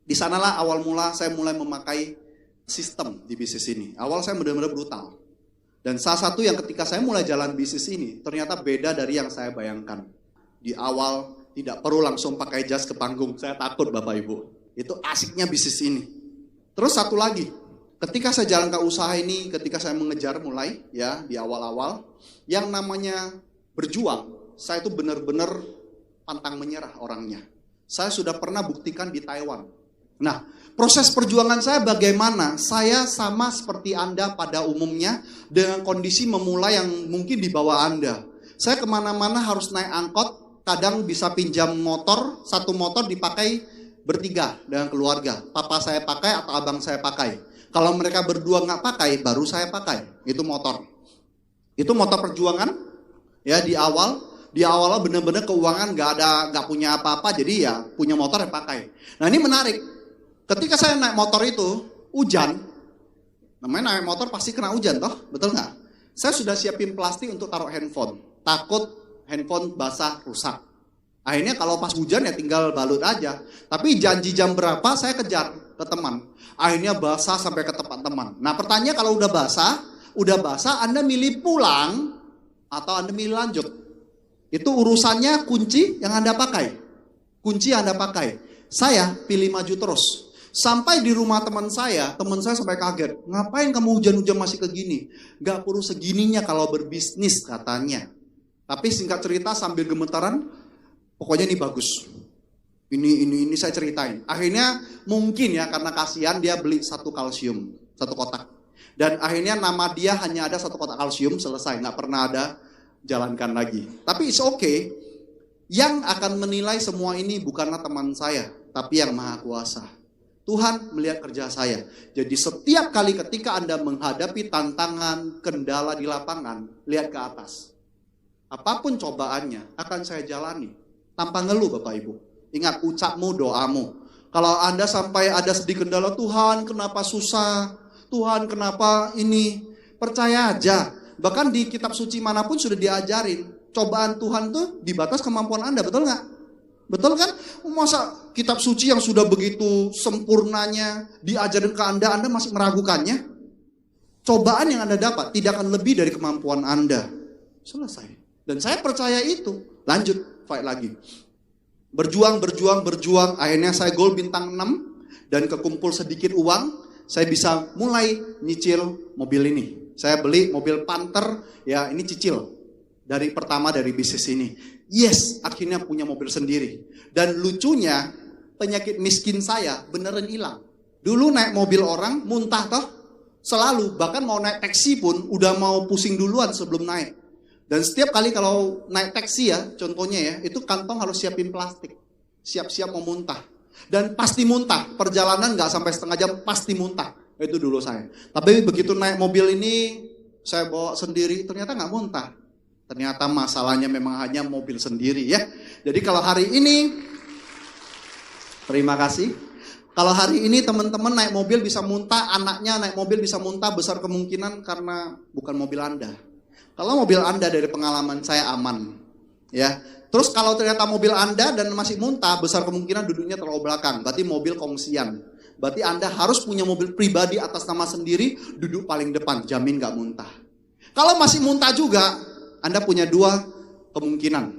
Di sanalah awal mula saya mulai memakai sistem di bisnis ini. Awal saya benar-benar brutal. Dan salah satu yang ketika saya mulai jalan bisnis ini, ternyata beda dari yang saya bayangkan. Di awal tidak perlu langsung pakai jas ke panggung, saya takut Bapak Ibu. Itu asiknya bisnis ini. Terus satu lagi, ketika saya jalan ke usaha ini, ketika saya mengejar mulai ya di awal-awal, yang namanya berjuang, saya itu benar-benar pantang menyerah orangnya. Saya sudah pernah buktikan di Taiwan. Nah, proses perjuangan saya bagaimana? Saya sama seperti Anda pada umumnya dengan kondisi memulai yang mungkin di bawah Anda. Saya kemana-mana harus naik angkot, kadang bisa pinjam motor, satu motor dipakai bertiga dengan keluarga. Papa saya pakai atau abang saya pakai. Kalau mereka berdua nggak pakai, baru saya pakai. Itu motor. Itu motor perjuangan. Ya di awal benar-benar keuangan nggak punya apa-apa, jadi ya punya motor yang pakai. Nah ini menarik. Ketika saya naik motor itu hujan, namanya naik motor pasti kena hujan toh, betul nggak? Saya sudah siapin plastik untuk taruh handphone. Takut handphone basah rusak. Akhirnya kalau pas hujan ya tinggal balut aja. Tapi janji jam berapa saya kejar ke teman. Akhirnya basah sampai ke tempat teman. Nah pertanyaan kalau udah basah Anda milih pulang atau Anda milih lanjut? Itu urusannya kunci yang Anda pakai. Kunci yang Anda pakai. Saya pilih maju terus. Sampai di rumah teman saya sampai kaget. Ngapain kamu hujan-hujan masih begini? Gak perlu segininya kalau berbisnis katanya. Tapi singkat cerita sambil gemetaran, pokoknya ini bagus. Ini saya ceritain. Akhirnya mungkin ya karena kasihan dia beli 1 kalsium, 1 kotak. Dan akhirnya nama dia hanya ada 1 kotak kalsium, selesai. Nggak pernah ada jalankan lagi. Tapi it's okay. Yang akan menilai semua ini bukanlah teman saya, tapi yang Maha Kuasa. Tuhan melihat kerja saya. Jadi setiap kali ketika Anda menghadapi tantangan, kendala di lapangan, lihat ke atas. Apapun cobaannya akan saya jalani. Tanpa ngeluh Bapak Ibu. Ingat ucapmu, doamu. Kalau Anda sampai ada sedih kendala, Tuhan kenapa susah? Tuhan kenapa ini? Percaya aja. Bahkan di kitab suci manapun sudah diajarin. Cobaan Tuhan tuh di batas kemampuan Anda, betul nggak? Betul kan? Masa kitab suci yang sudah begitu sempurnanya diajarin ke Anda masih meragukannya? Cobaan yang Anda dapat tidak akan lebih dari kemampuan Anda. Selesai. Dan saya percaya itu. Lanjut, fight lagi. Berjuang. Akhirnya saya gol bintang 6 dan kekumpul sedikit uang. Saya bisa mulai nyicil mobil ini. Saya beli mobil Panther, ya ini cicil. Dari pertama dari bisnis ini. Yes, akhirnya punya mobil sendiri. Dan lucunya, penyakit miskin saya beneran hilang. Dulu naik mobil orang, muntah toh. Selalu, bahkan mau naik taksi pun udah mau pusing duluan sebelum naik. Dan setiap kali kalau naik taksi ya, contohnya ya, itu kantong harus siapin plastik. Siap-siap mau muntah. Dan pasti muntah, perjalanan gak sampai setengah jam, pasti muntah. Itu dulu saya. Tapi begitu naik mobil ini, saya bawa sendiri, ternyata gak muntah. Ternyata masalahnya memang hanya mobil sendiri ya. Jadi kalau hari ini, terima kasih. Kalau hari ini teman-teman naik mobil bisa muntah, anaknya naik mobil bisa muntah, besar kemungkinan karena bukan mobil Anda. Kalau mobil Anda dari pengalaman saya aman, ya. Terus kalau ternyata mobil Anda dan masih muntah, besar kemungkinan duduknya terlalu belakang, berarti mobil kongsian. Berarti Anda harus punya mobil pribadi atas nama sendiri, duduk paling depan, jamin gak muntah. Kalau masih muntah juga, Anda punya dua kemungkinan.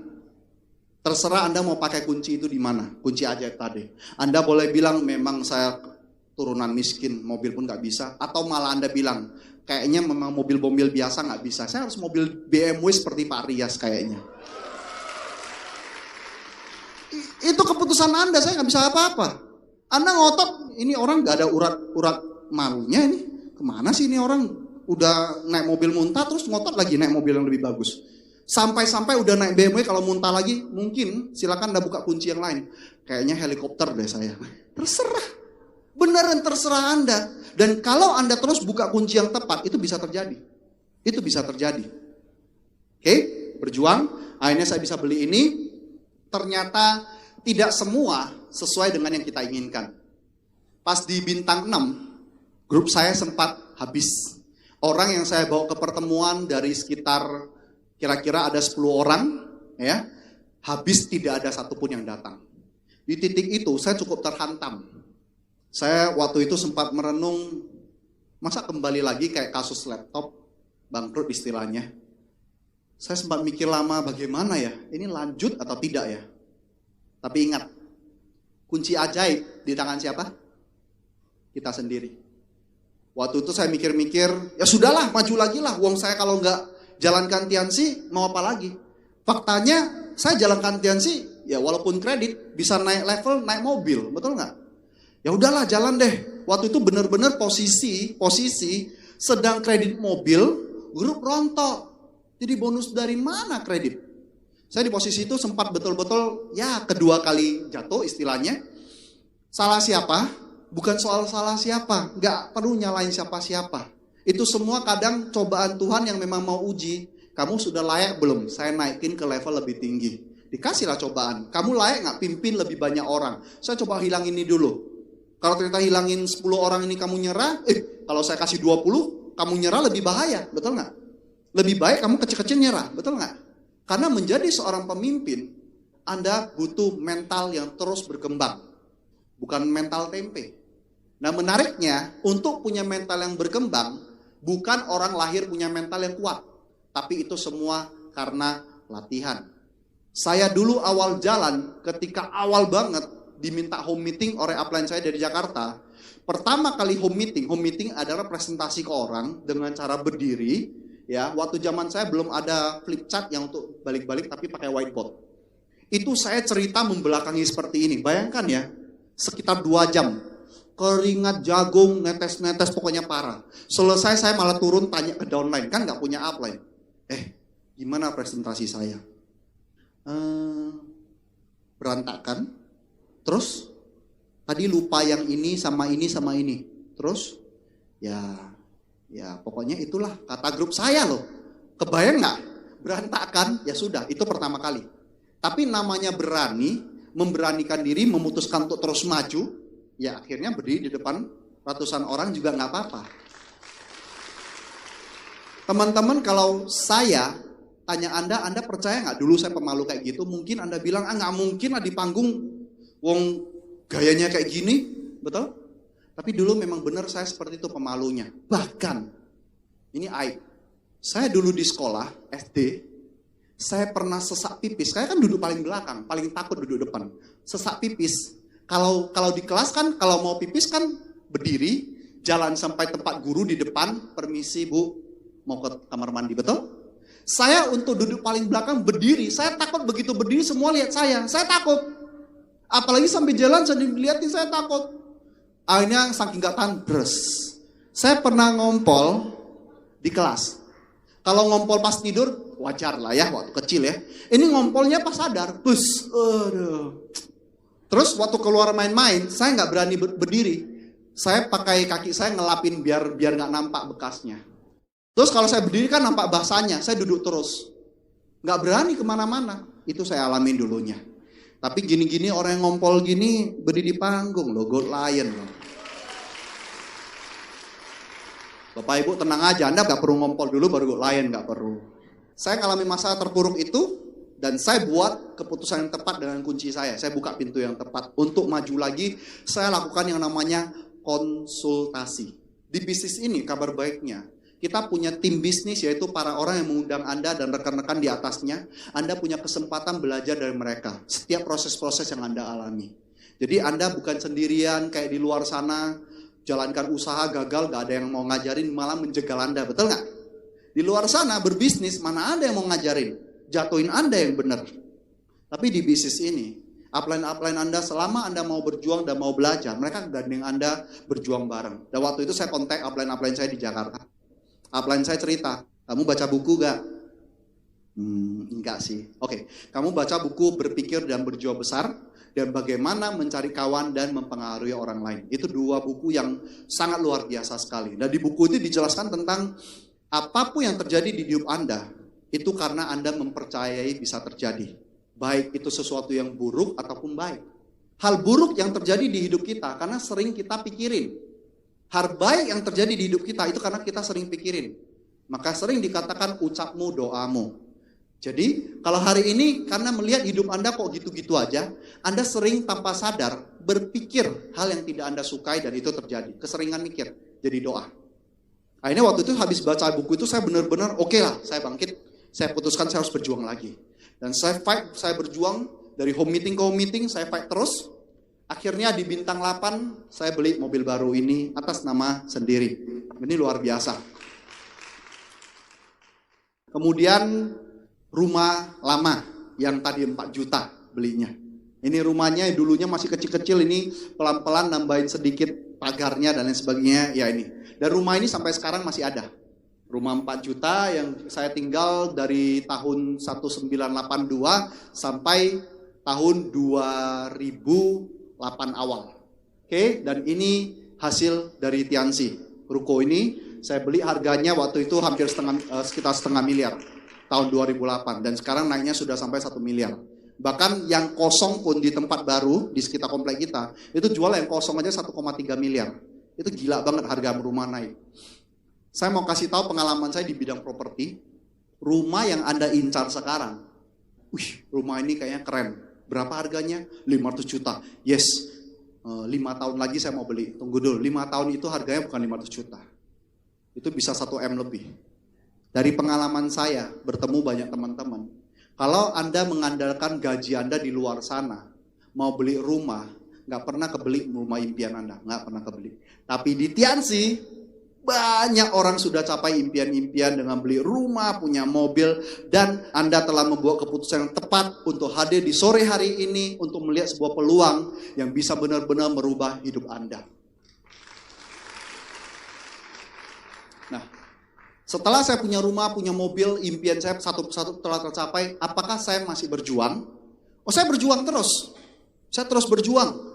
Terserah Anda mau pakai kunci itu di mana, kunci ajaib tadi. Anda boleh bilang memang saya turunan miskin, mobil pun nggak bisa. Atau malah Anda bilang, kayaknya memang mobil-mobil biasa nggak bisa. Saya harus mobil BMW seperti Pak Rias kayaknya. Itu keputusan Anda, saya nggak bisa apa-apa. Anda ngotot, ini orang nggak ada urat malunya ini. Kemana sih ini orang udah naik mobil muntah terus ngotot lagi naik mobil yang lebih bagus. Sampai-sampai udah naik BMW, kalau muntah lagi, mungkin silakan Anda buka kunci yang lain. Kayaknya helikopter deh saya. Terserah. Beneran terserah Anda. Dan kalau Anda terus buka kunci yang tepat, itu bisa terjadi. Itu bisa terjadi. Oke, berjuang. Akhirnya saya bisa beli ini. Ternyata tidak semua sesuai dengan yang kita inginkan. Pas di bintang 6, grup saya sempat habis. Orang yang saya bawa ke pertemuan dari sekitar kira-kira ada 10 orang, ya, habis tidak ada satupun yang datang. Di titik itu saya cukup terhantam. Saya waktu itu sempat merenung, masa kembali lagi kayak kasus laptop, bangkrut istilahnya. Saya sempat mikir lama bagaimana ya, ini lanjut atau tidak ya. Tapi ingat, kunci ajaib di tangan siapa? Kita sendiri. Waktu itu saya mikir-mikir, ya sudahlah maju lagi lah, uang saya kalau nggak jalankan Tiansi, mau apa lagi? Faktanya, saya jalankan Tiansi, ya walaupun kredit, bisa naik level, naik mobil, betul nggak? Ya udahlah, jalan deh. Waktu itu benar-benar posisi sedang kredit mobil, grup rontok. Jadi bonus dari mana kredit? Saya di posisi itu sempat betul-betul, ya kedua kali jatuh istilahnya. Salah siapa? Bukan soal salah siapa, nggak perlu nyalain siapa-siapa. Itu semua kadang cobaan Tuhan yang memang mau uji. Kamu sudah layak belum? Saya naikin ke level lebih tinggi. Dikasihlah cobaan. Kamu layak gak pimpin lebih banyak orang? Saya coba hilangin ini dulu. Kalau ternyata hilangin 10 orang ini kamu nyerah, kalau saya kasih 20, kamu nyerah lebih bahaya. Betul gak? Lebih baik kamu kecil-kecil nyerah. Betul gak? Karena menjadi seorang pemimpin, Anda butuh mental yang terus berkembang. Bukan mental tempe. Nah menariknya, untuk punya mental yang berkembang, bukan orang lahir punya mental yang kuat, tapi itu semua karena latihan. Saya dulu awal jalan, ketika awal banget diminta home meeting oleh upline saya dari Jakarta. Pertama kali home meeting adalah presentasi ke orang dengan cara berdiri. Ya, waktu zaman saya belum ada flip chart yang untuk balik-balik, tapi pakai whiteboard. Itu saya cerita membelakangi seperti ini. Bayangkan ya, sekitar 2 jam. Keringat, jagung, netes-netes, pokoknya parah. Selesai saya malah turun tanya ke downline, kan gak punya upline. Gimana presentasi saya? Berantakan. Terus, tadi lupa yang ini sama ini sama ini. Terus, ya pokoknya itulah kata grup saya loh. Kebayang gak? Berantakan, ya sudah, itu pertama kali. Tapi namanya berani, memberanikan diri, memutuskan untuk terus maju, ya akhirnya berdiri di depan ratusan orang juga nggak apa-apa. Teman-teman, kalau saya tanya Anda percaya nggak dulu saya pemalu kayak gitu? Mungkin Anda bilang, nggak mungkin lah di panggung, wong gayanya kayak gini, betul? Tapi dulu memang benar saya seperti itu pemalunya. Bahkan, ini aib. Saya dulu di sekolah, SD, saya pernah sesak pipis. Saya kan duduk paling belakang, paling takut duduk depan. Sesak pipis. Kalau di kelas kan, kalau mau pipis kan berdiri, jalan sampai tempat guru di depan, permisi bu, mau ke kamar mandi, betul? Saya untuk duduk paling belakang berdiri, saya takut begitu berdiri semua lihat saya takut. Apalagi sampai jalan saya dilihatin, saya takut. Akhirnya saking gak tahan, saya pernah ngompol di kelas. Kalau ngompol pas tidur, wajar lah ya, waktu kecil ya. Ini ngompolnya pas sadar, aduh. Terus waktu keluar main-main, saya nggak berani berdiri. Saya pakai kaki saya ngelapin biar nggak nampak bekasnya. Terus kalau saya berdiri kan nampak basahnya, saya duduk terus. Nggak berani kemana-mana. Itu saya alamin dulunya. Tapi gini-gini orang yang ngompol gini berdiri di panggung loh, Gold Lion loh. Bapak Ibu tenang aja, Anda nggak perlu ngompol dulu baru Gold Lion, nggak perlu. Saya ngalami masa terpuruk itu, dan saya buat keputusan yang tepat dengan kunci saya. Saya buka pintu yang tepat. Untuk maju lagi, saya lakukan yang namanya konsultasi. Di bisnis ini, kabar baiknya, kita punya tim bisnis, yaitu para orang yang mengundang Anda dan rekan-rekan di atasnya. Anda punya kesempatan belajar dari mereka. Setiap proses-proses yang Anda alami. Jadi Anda bukan sendirian kayak di luar sana, jalankan usaha gagal, gak ada yang mau ngajarin, malah menjegal Anda. Betul gak? Di luar sana berbisnis, mana ada yang mau ngajarin? Jatuhin Anda yang benar. Tapi di bisnis ini, upline Anda selama Anda mau berjuang dan mau belajar, mereka gandeng Anda berjuang bareng. Dan waktu itu saya kontak upline saya di Jakarta. Upline saya cerita, kamu baca buku gak? Enggak sih. Oke, kamu baca buku Berpikir dan Berjuang Besar dan Bagaimana Mencari Kawan dan Mempengaruhi Orang Lain. Itu 2 buku yang sangat luar biasa sekali. Dan di buku itu dijelaskan tentang apapun yang terjadi di hidup Anda, itu karena Anda mempercayai bisa terjadi. Baik itu sesuatu yang buruk ataupun baik. Hal buruk yang terjadi di hidup kita karena sering kita pikirin. Hal baik yang terjadi di hidup kita itu karena kita sering pikirin. Maka sering dikatakan ucapmu doamu. Jadi kalau hari ini karena melihat hidup Anda kok gitu-gitu aja, Anda sering tanpa sadar berpikir hal yang tidak Anda sukai dan itu terjadi. Keseringan mikir, jadi doa. Akhirnya waktu itu habis baca buku itu saya benar-benar oke lah, saya bangkit. Saya putuskan saya harus berjuang lagi. Dan saya fight, saya berjuang dari home meeting ke home meeting, saya fight terus. Akhirnya di Bintang 8, saya beli mobil baru ini atas nama sendiri. Ini luar biasa. Kemudian rumah lama yang tadi 4 juta belinya. Ini rumahnya dulunya masih kecil-kecil, ini pelan-pelan nambahin sedikit pagarnya dan lain sebagainya. Ya ini. Dan rumah ini sampai sekarang masih ada. Rumah 4 juta yang saya tinggal dari tahun 1982 sampai tahun 2008 awal. Oke, dan ini hasil dari Tiansi. Ruko ini saya beli harganya waktu itu hampir sekitar setengah miliar tahun 2008 dan sekarang naiknya sudah sampai 1 miliar. Bahkan yang kosong pun di tempat baru di sekitar komplek kita itu jual yang kosong aja 1,3 miliar. Itu gila banget harga rumah naik. Saya mau kasih tahu pengalaman saya di bidang properti. Rumah yang Anda incar sekarang, rumah ini kayaknya keren. Berapa harganya? 500 juta. Yes, 5 tahun lagi saya mau beli. Tunggu dulu, 5 tahun itu harganya bukan 500 juta. Itu bisa 1 M lebih. Dari pengalaman saya, bertemu banyak teman-teman. Kalau Anda mengandalkan gaji Anda di luar sana, mau beli rumah, nggak pernah kebeli rumah impian Anda. Nggak pernah kebeli. Tapi di Tiansi, banyak orang sudah capai impian-impian dengan beli rumah, punya mobil, dan Anda telah membuat keputusan yang tepat untuk hadir di sore hari ini untuk melihat sebuah peluang yang bisa benar-benar merubah hidup Anda. Nah, setelah saya punya rumah, punya mobil, impian saya satu-satu telah tercapai, apakah saya masih berjuang? Oh, saya berjuang terus. Saya terus berjuang.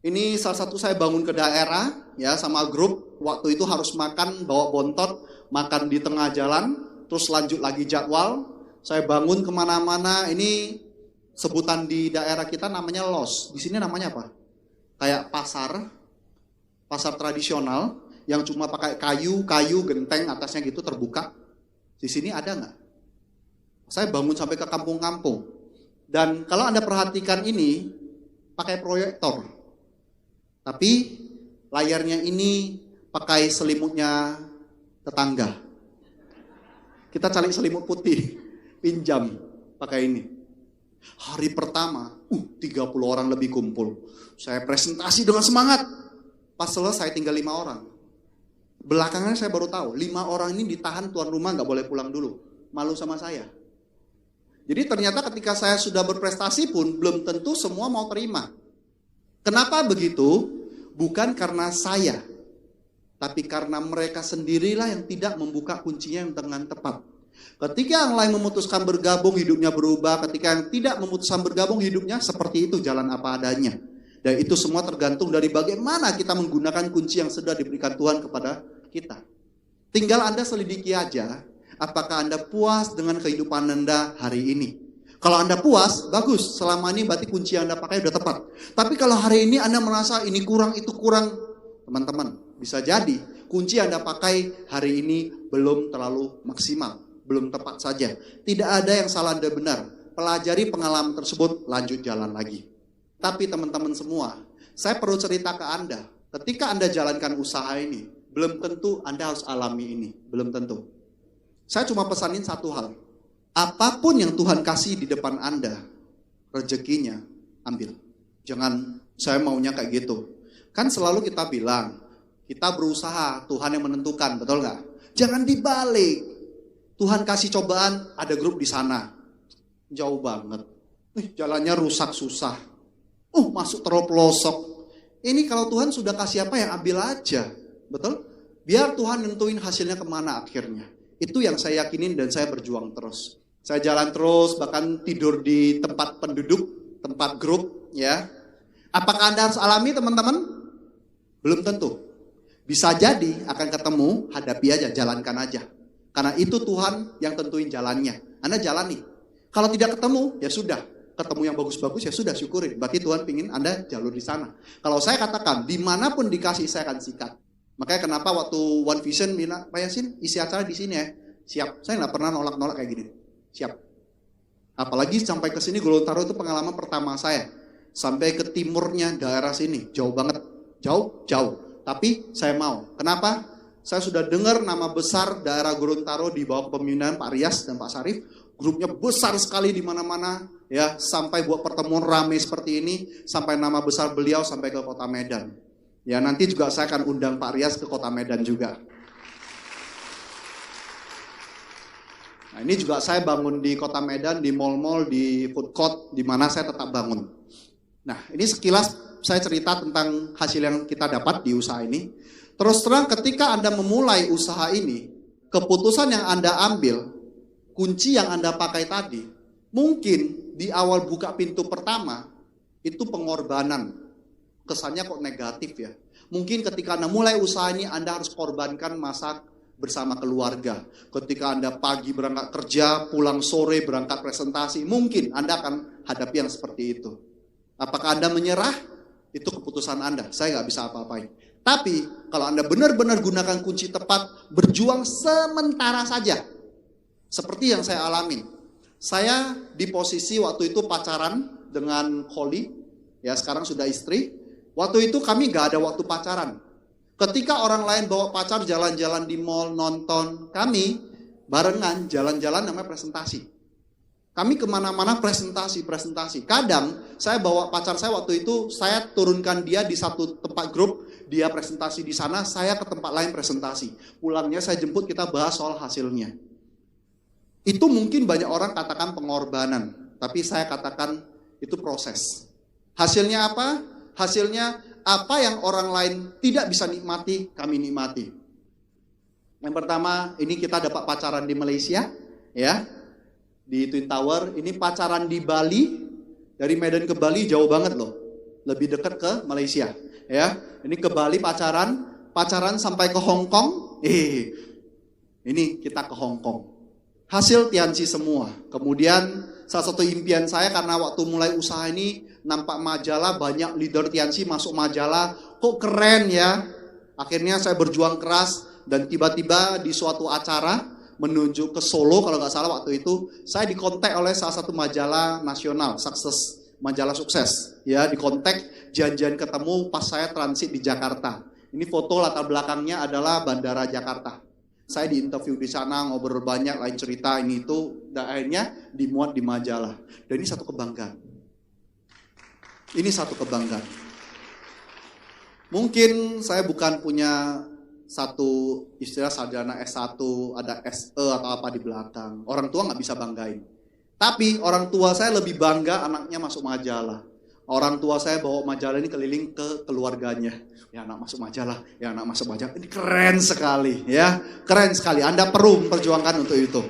Ini salah satu saya bangun ke daerah ya sama grup. Waktu itu harus makan bawa bontot, makan di tengah jalan, terus lanjut lagi jadwal. Saya bangun kemana-mana. Ini sebutan di daerah kita namanya los. Di sini namanya apa? Kayak pasar tradisional yang cuma pakai kayu genteng atasnya gitu terbuka. Di sini ada nggak? Saya bangun sampai ke kampung-kampung. Dan kalau Anda perhatikan ini pakai proyektor. Tapi layarnya ini pakai selimutnya tetangga. Kita cari selimut putih, pinjam pakai ini. Hari pertama, 30 orang lebih kumpul. Saya presentasi dengan semangat. Pas selesai tinggal 5 orang. Belakangan saya baru tahu, 5 orang ini ditahan tuan rumah nggak boleh pulang dulu. Malu sama saya. Jadi ternyata ketika saya sudah berprestasi pun belum tentu semua mau terima. Kenapa begitu? Bukan karena saya, tapi karena mereka sendirilah yang tidak membuka kuncinya yang dengan tepat. Ketika yang lain memutuskan bergabung, hidupnya berubah. Ketika yang tidak memutuskan bergabung, hidupnya seperti itu, jalan apa adanya. Dan itu semua tergantung dari bagaimana kita menggunakan kunci yang sudah diberikan Tuhan kepada kita. Tinggal Anda selidiki aja, apakah Anda puas dengan kehidupan Anda hari ini? Kalau Anda puas, bagus. Selama ini berarti kunci yang Anda pakai sudah tepat. Tapi kalau hari ini Anda merasa ini kurang, itu kurang, teman-teman, bisa jadi kunci yang Anda pakai hari ini belum terlalu maksimal, belum tepat saja. Tidak ada yang salah dan benar. Pelajari pengalaman tersebut, lanjut jalan lagi. Tapi teman-teman semua, saya perlu cerita ke Anda. Ketika Anda jalankan usaha ini, belum tentu Anda harus alami ini. Belum tentu. Saya cuma pesanin satu hal. Apapun yang Tuhan kasih di depan Anda, rezekinya ambil. Jangan saya maunya kayak gitu. Kan selalu kita bilang, kita berusaha, Tuhan yang menentukan, betul nggak? Jangan dibalik. Tuhan kasih cobaan, ada grup di sana. Jauh banget. Jalannya rusak, susah. Masuk terlalu pelosok. Ini kalau Tuhan sudah kasih apa yang ambil aja. Betul? Biar Tuhan nentuin hasilnya kemana akhirnya. Itu yang saya yakinin dan saya berjuang terus. Saya jalan terus, bahkan tidur di tempat penduduk, tempat grup, ya. Apakah Anda harus alami, teman-teman? Belum tentu. Bisa jadi akan ketemu, hadapi aja, jalankan aja. Karena itu Tuhan yang tentuin jalannya. Anda jalani. Kalau tidak ketemu, ya sudah. Ketemu yang bagus-bagus, ya sudah, syukurin. Berarti Tuhan pingin Anda jalur di sana. Kalau saya katakan, dimanapun dikasih, saya akan sikat. Makanya kenapa waktu One Vision bilang, Pak Yasin, isi acara di sini ya. Siap. Saya nggak pernah nolak-nolak kayak gini. Siap. Apalagi sampai ke sini Gorontalo itu pengalaman pertama saya. Sampai ke timurnya daerah sini, jauh banget. Jauh. Tapi saya mau. Kenapa? Saya sudah dengar nama besar daerah Gorontalo di bawah kepemimpinan Pak Rias dan Pak Sarif. Grupnya besar sekali di mana-mana, ya, sampai buat pertemuan ramai seperti ini, sampai nama besar beliau sampai ke Kota Medan. Ya, nanti juga saya akan undang Pak Rias ke Kota Medan juga. Nah, ini juga saya bangun di Kota Medan, di mall-mall, di food court, di mana saya tetap bangun. Nah, ini sekilas saya cerita tentang hasil yang kita dapat di usaha ini. Terus terang ketika Anda memulai usaha ini, keputusan yang Anda ambil, kunci yang Anda pakai tadi, mungkin di awal buka pintu pertama, itu pengorbanan. Kesannya kok negatif ya. Mungkin ketika Anda mulai usaha ini, Anda harus korbankan masa bersama keluarga. Ketika Anda pagi berangkat kerja, pulang sore berangkat presentasi, mungkin Anda akan hadapi yang seperti itu. Apakah Anda menyerah? Itu keputusan Anda, saya nggak bisa apa-apain. Tapi kalau Anda benar-benar gunakan kunci tepat, berjuang sementara saja. Seperti yang saya alamin. Saya di posisi waktu itu pacaran dengan Holly, ya sekarang sudah istri. Waktu itu kami gak ada waktu pacaran. Ketika orang lain bawa pacar jalan-jalan di mall, nonton, kami barengan jalan-jalan namanya presentasi. Kami kemana-mana presentasi. Kadang saya bawa pacar saya waktu itu, saya turunkan dia di satu tempat grup, dia presentasi di sana, saya ke tempat lain presentasi. Pulangnya saya jemput, kita bahas soal hasilnya. Itu mungkin banyak orang katakan pengorbanan, tapi saya katakan itu proses. Hasilnya apa? Hasilnya apa yang orang lain tidak bisa nikmati, kami nikmati. Yang pertama, ini kita dapat pacaran di Malaysia, ya, di Twin Tower. Ini pacaran di Bali, dari Medan ke Bali jauh banget loh, lebih dekat ke Malaysia, ya. Ini ke Bali pacaran sampai ke Hong Kong. Ini kita ke Hong Kong. Hasil Tiansi semua. Kemudian salah satu impian saya karena waktu mulai usaha ini nampak majalah, banyak leader Tiansi masuk majalah, kok keren ya. Akhirnya saya berjuang keras dan tiba-tiba di suatu acara menuju ke Solo kalau nggak salah waktu itu, saya dikontak oleh salah satu majalah nasional, majalah sukses. Ya, dikontak, janjian ketemu pas saya transit di Jakarta. Ini foto latar belakangnya adalah Bandara Jakarta. Saya diinterview di sana, ngobrol banyak, lain cerita ini itu, dan akhirnya dimuat di majalah. Dan ini satu kebanggaan. Mungkin saya bukan punya satu istilah sarjana S1, ada SE atau apa di belakang. Orang tua nggak bisa banggain. Tapi orang tua saya lebih bangga anaknya masuk majalah. Orang tua saya bawa majalah ini keliling ke keluarganya. Ya anak masuk majalah, ya anak masuk majalah. Ini keren sekali ya, keren sekali. Anda perlu memperjuangkan untuk itu.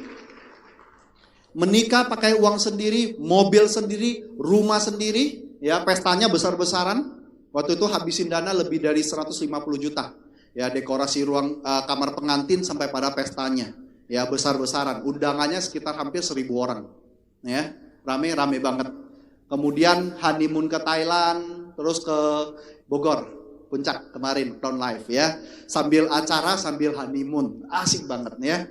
Menikah pakai uang sendiri, mobil sendiri, rumah sendiri, ya pestanya besar-besaran. Waktu itu habisin dana lebih dari 150 juta. Ya dekorasi ruang kamar pengantin sampai pada pestanya. Ya besar-besaran. Undangannya sekitar hampir 1.000 orang. Ya, rame-rame banget. Kemudian honeymoon ke Thailand, terus ke Bogor, Puncak kemarin Crown Life ya. Sambil acara, sambil honeymoon. Asik banget ya.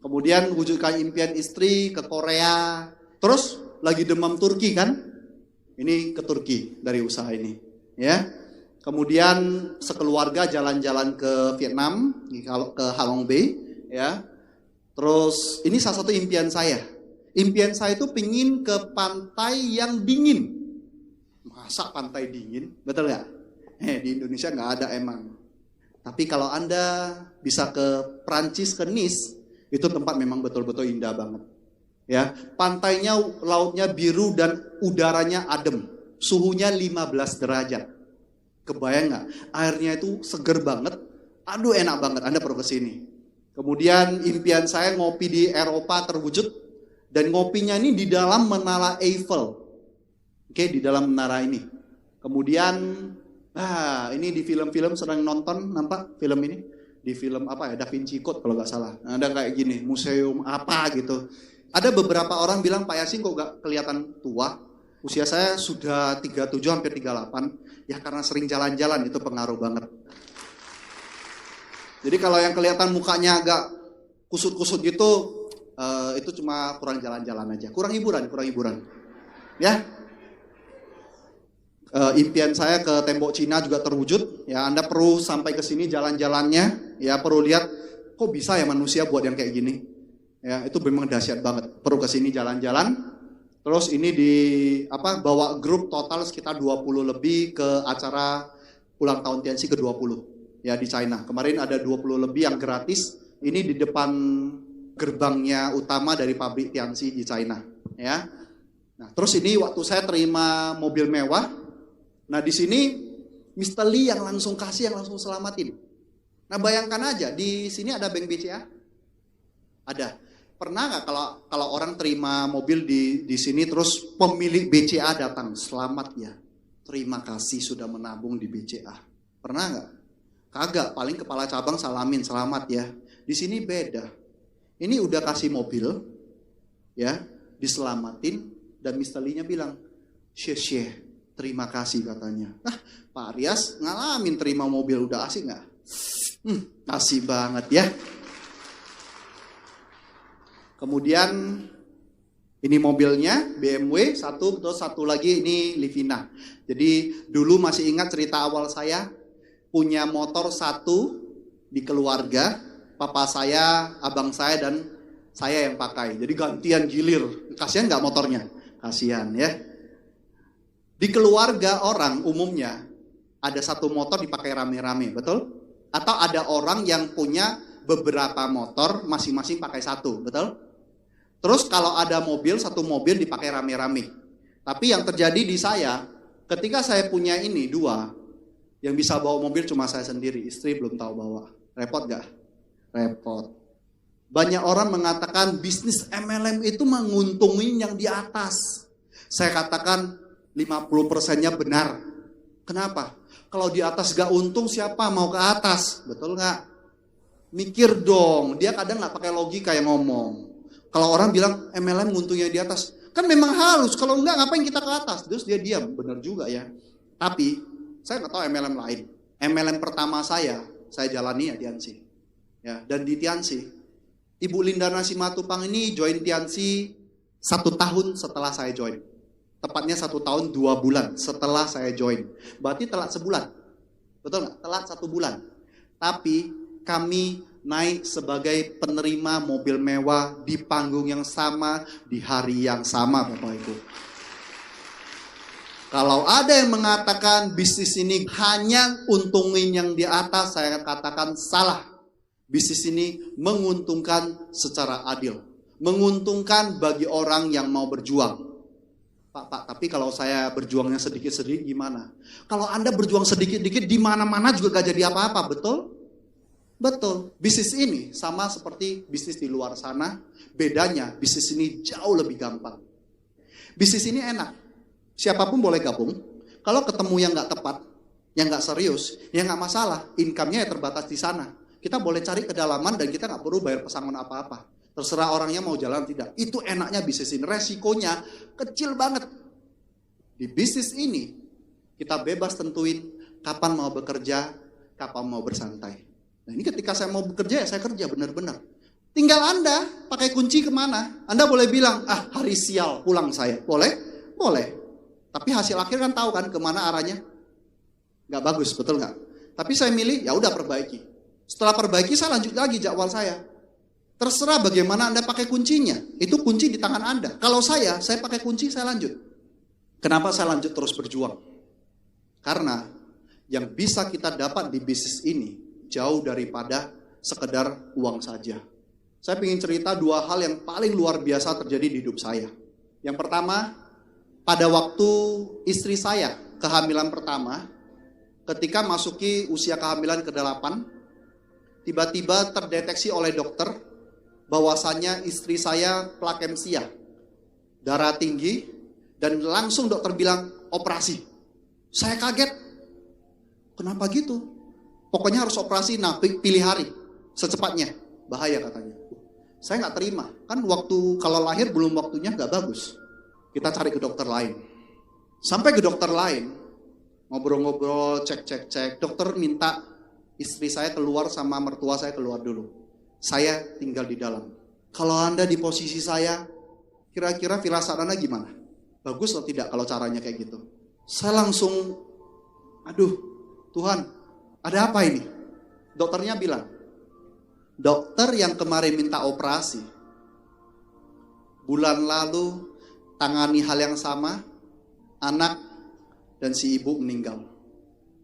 Kemudian wujudkan impian istri ke Korea. Terus lagi demam Turki kan? Ini ke Turki dari usaha ini. Ya. Kemudian sekeluarga jalan-jalan ke Vietnam, ke Halong Bay. Ya. Terus ini salah satu impian saya. Impian saya itu pingin ke pantai yang dingin. Masa pantai dingin? Betul nggak? Di Indonesia nggak ada emang. Tapi kalau Anda bisa ke Prancis, ke Nice, itu tempat memang betul-betul indah banget. Ya, pantainya, lautnya biru dan udaranya adem. Suhunya 15 derajat. Kebayang nggak? Airnya itu seger banget. Aduh enak banget, Anda perlu kesini. Kemudian impian saya ngopi di Eropa terwujud. Dan ngopinya ini di dalam Menara Eiffel. Oke, di dalam menara ini. Kemudian, ini di film-film sering nonton, nampak film ini? Di film apa ya, Da Vinci Code kalau nggak salah. Ada kayak gini, museum apa gitu. Ada beberapa orang bilang, Pak Yasin kok nggak kelihatan tua? Usia saya sudah 37, hampir 38. Ya karena sering jalan-jalan, itu pengaruh banget. Jadi kalau yang kelihatan mukanya agak kusut-kusut gitu, itu cuma kurang jalan-jalan aja. Kurang hiburan. Ya. Impian saya ke tembok Cina juga terwujud. Ya, Anda perlu sampai ke sini jalan-jalannya. Ya, perlu lihat kok bisa ya manusia buat yang kayak gini. Ya, itu memang dahsyat banget. Perlu ke sini jalan-jalan. Terus ini bawa grup total sekitar 20 lebih ke acara ulang tahun Tianxi ke-20 ya di China. Kemarin ada 20 lebih yang gratis. Ini di depan gerbangnya utama dari pabrik Tianxi di China ya. Nah, terus ini waktu saya terima mobil mewah. Nah, di sini Mr. Lee yang langsung kasih, yang langsung selamatin. Nah, bayangkan aja di sini ada bank BCA. Ada. Pernah nggak kalau orang terima mobil di sini terus pemilik BCA datang, selamat ya, terima kasih sudah menabung di BCA. Pernah nggak? Kagak, paling kepala cabang salamin, selamat ya. Di sini beda. Ini udah kasih mobil, ya, diselamatin, dan Mr. Lee-nya bilang, xie, terima kasih katanya. Pak Rias ngalamin terima mobil, udah asik nggak? Kasih banget ya. Kemudian ini mobilnya BMW satu, terus satu lagi ini Livina. Jadi dulu masih ingat cerita awal saya, punya motor satu di keluarga, papa saya, abang saya, dan saya yang pakai. Jadi gantian gilir. Kasihan nggak motornya? Kasihan ya. Di keluarga orang umumnya ada satu motor dipakai rame-rame, betul? Atau ada orang yang punya beberapa motor masing-masing pakai satu, betul? Terus kalau ada mobil, satu mobil dipakai rame-rame. Tapi yang terjadi di saya, ketika saya punya ini dua, yang bisa bawa mobil cuma saya sendiri, istri belum tahu bawa. Repot gak? Repot. Banyak orang mengatakan bisnis MLM itu menguntungin yang di atas. Saya katakan 50%-nya benar. Kenapa? Kalau di atas gak untung, siapa mau ke atas? Betul gak? Mikir dong, dia kadang gak pakai logika yang ngomong. Kalau orang bilang MLM nguntungnya di atas, kan memang halus. Kalau enggak, ngapain kita ke atas? Terus dia diam, benar juga ya. Tapi saya nggak tahu MLM lain. MLM pertama saya jalani ya Tianxi. Ya, dan di Tianxi, Ibu Linda Simatupang ini join Tianxi 1 tahun setelah saya join. Tepatnya 1 tahun 2 bulan setelah saya join. Berarti telat sebulan. Betul nggak? Telat 1 bulan. Tapi kami naik sebagai penerima mobil mewah di panggung yang sama, di hari yang sama, Bapak Ibu. Kalau ada yang mengatakan bisnis ini hanya untungin yang di atas, saya katakan salah. Bisnis ini menguntungkan secara adil. Menguntungkan bagi orang yang mau berjuang. Pak, tapi kalau saya berjuangnya sedikit-sedikit gimana? Kalau Anda berjuang sedikit-sedikit di mana-mana juga gak jadi apa-apa, betul? Betul. Bisnis ini sama seperti bisnis di luar sana. Bedanya, bisnis ini jauh lebih gampang. Bisnis ini enak. Siapapun boleh gabung. Kalau ketemu yang gak tepat, yang gak serius, yang gak masalah, income-nya ya terbatas di sana. Kita boleh cari kedalaman dan kita gak perlu bayar pesangon apa-apa. Terserah orangnya mau jalan tidak. Itu enaknya bisnis ini. Resikonya kecil banget. Di bisnis ini, kita bebas tentuin kapan mau bekerja, kapan mau bersantai. Nah ini ketika saya mau bekerja, ya saya kerja benar-benar. Tinggal Anda pakai kunci kemana. Anda boleh bilang, hari sial pulang saya. Boleh? Boleh. Tapi hasil akhir kan tahu kan kemana arahnya. Gak bagus, betul gak? Tapi saya milih, ya udah perbaiki. Setelah perbaiki, saya lanjut lagi jadwal saya. Terserah bagaimana Anda pakai kuncinya. Itu kunci di tangan Anda. Kalau saya pakai kunci, saya lanjut. Kenapa saya lanjut terus berjuang? Karena yang bisa kita dapat di bisnis ini jauh daripada sekedar uang saja. Saya ingin cerita 2 hal yang paling luar biasa terjadi di hidup saya. Yang pertama, pada waktu istri saya kehamilan pertama, ketika masuki usia kehamilan ke-8, tiba-tiba terdeteksi oleh dokter bahwasannya istri saya plakemsia, darah tinggi, dan langsung dokter bilang operasi. Saya kaget, kenapa gitu? Pokoknya harus operasi, pilih hari, secepatnya, bahaya katanya. Saya nggak terima, kan waktu kalau lahir belum waktunya nggak bagus. Kita cari ke dokter lain. Sampai ke dokter lain, ngobrol-ngobrol, cek. Dokter minta istri saya keluar sama mertua saya keluar dulu. Saya tinggal di dalam. Kalau Anda di posisi saya, kira-kira firasat Anda gimana? Bagus atau tidak kalau caranya kayak gitu? Saya langsung, aduh Tuhan, ada apa ini? Dokternya bilang, dokter yang kemarin minta operasi, bulan lalu tangani hal yang sama, anak dan si ibu meninggal.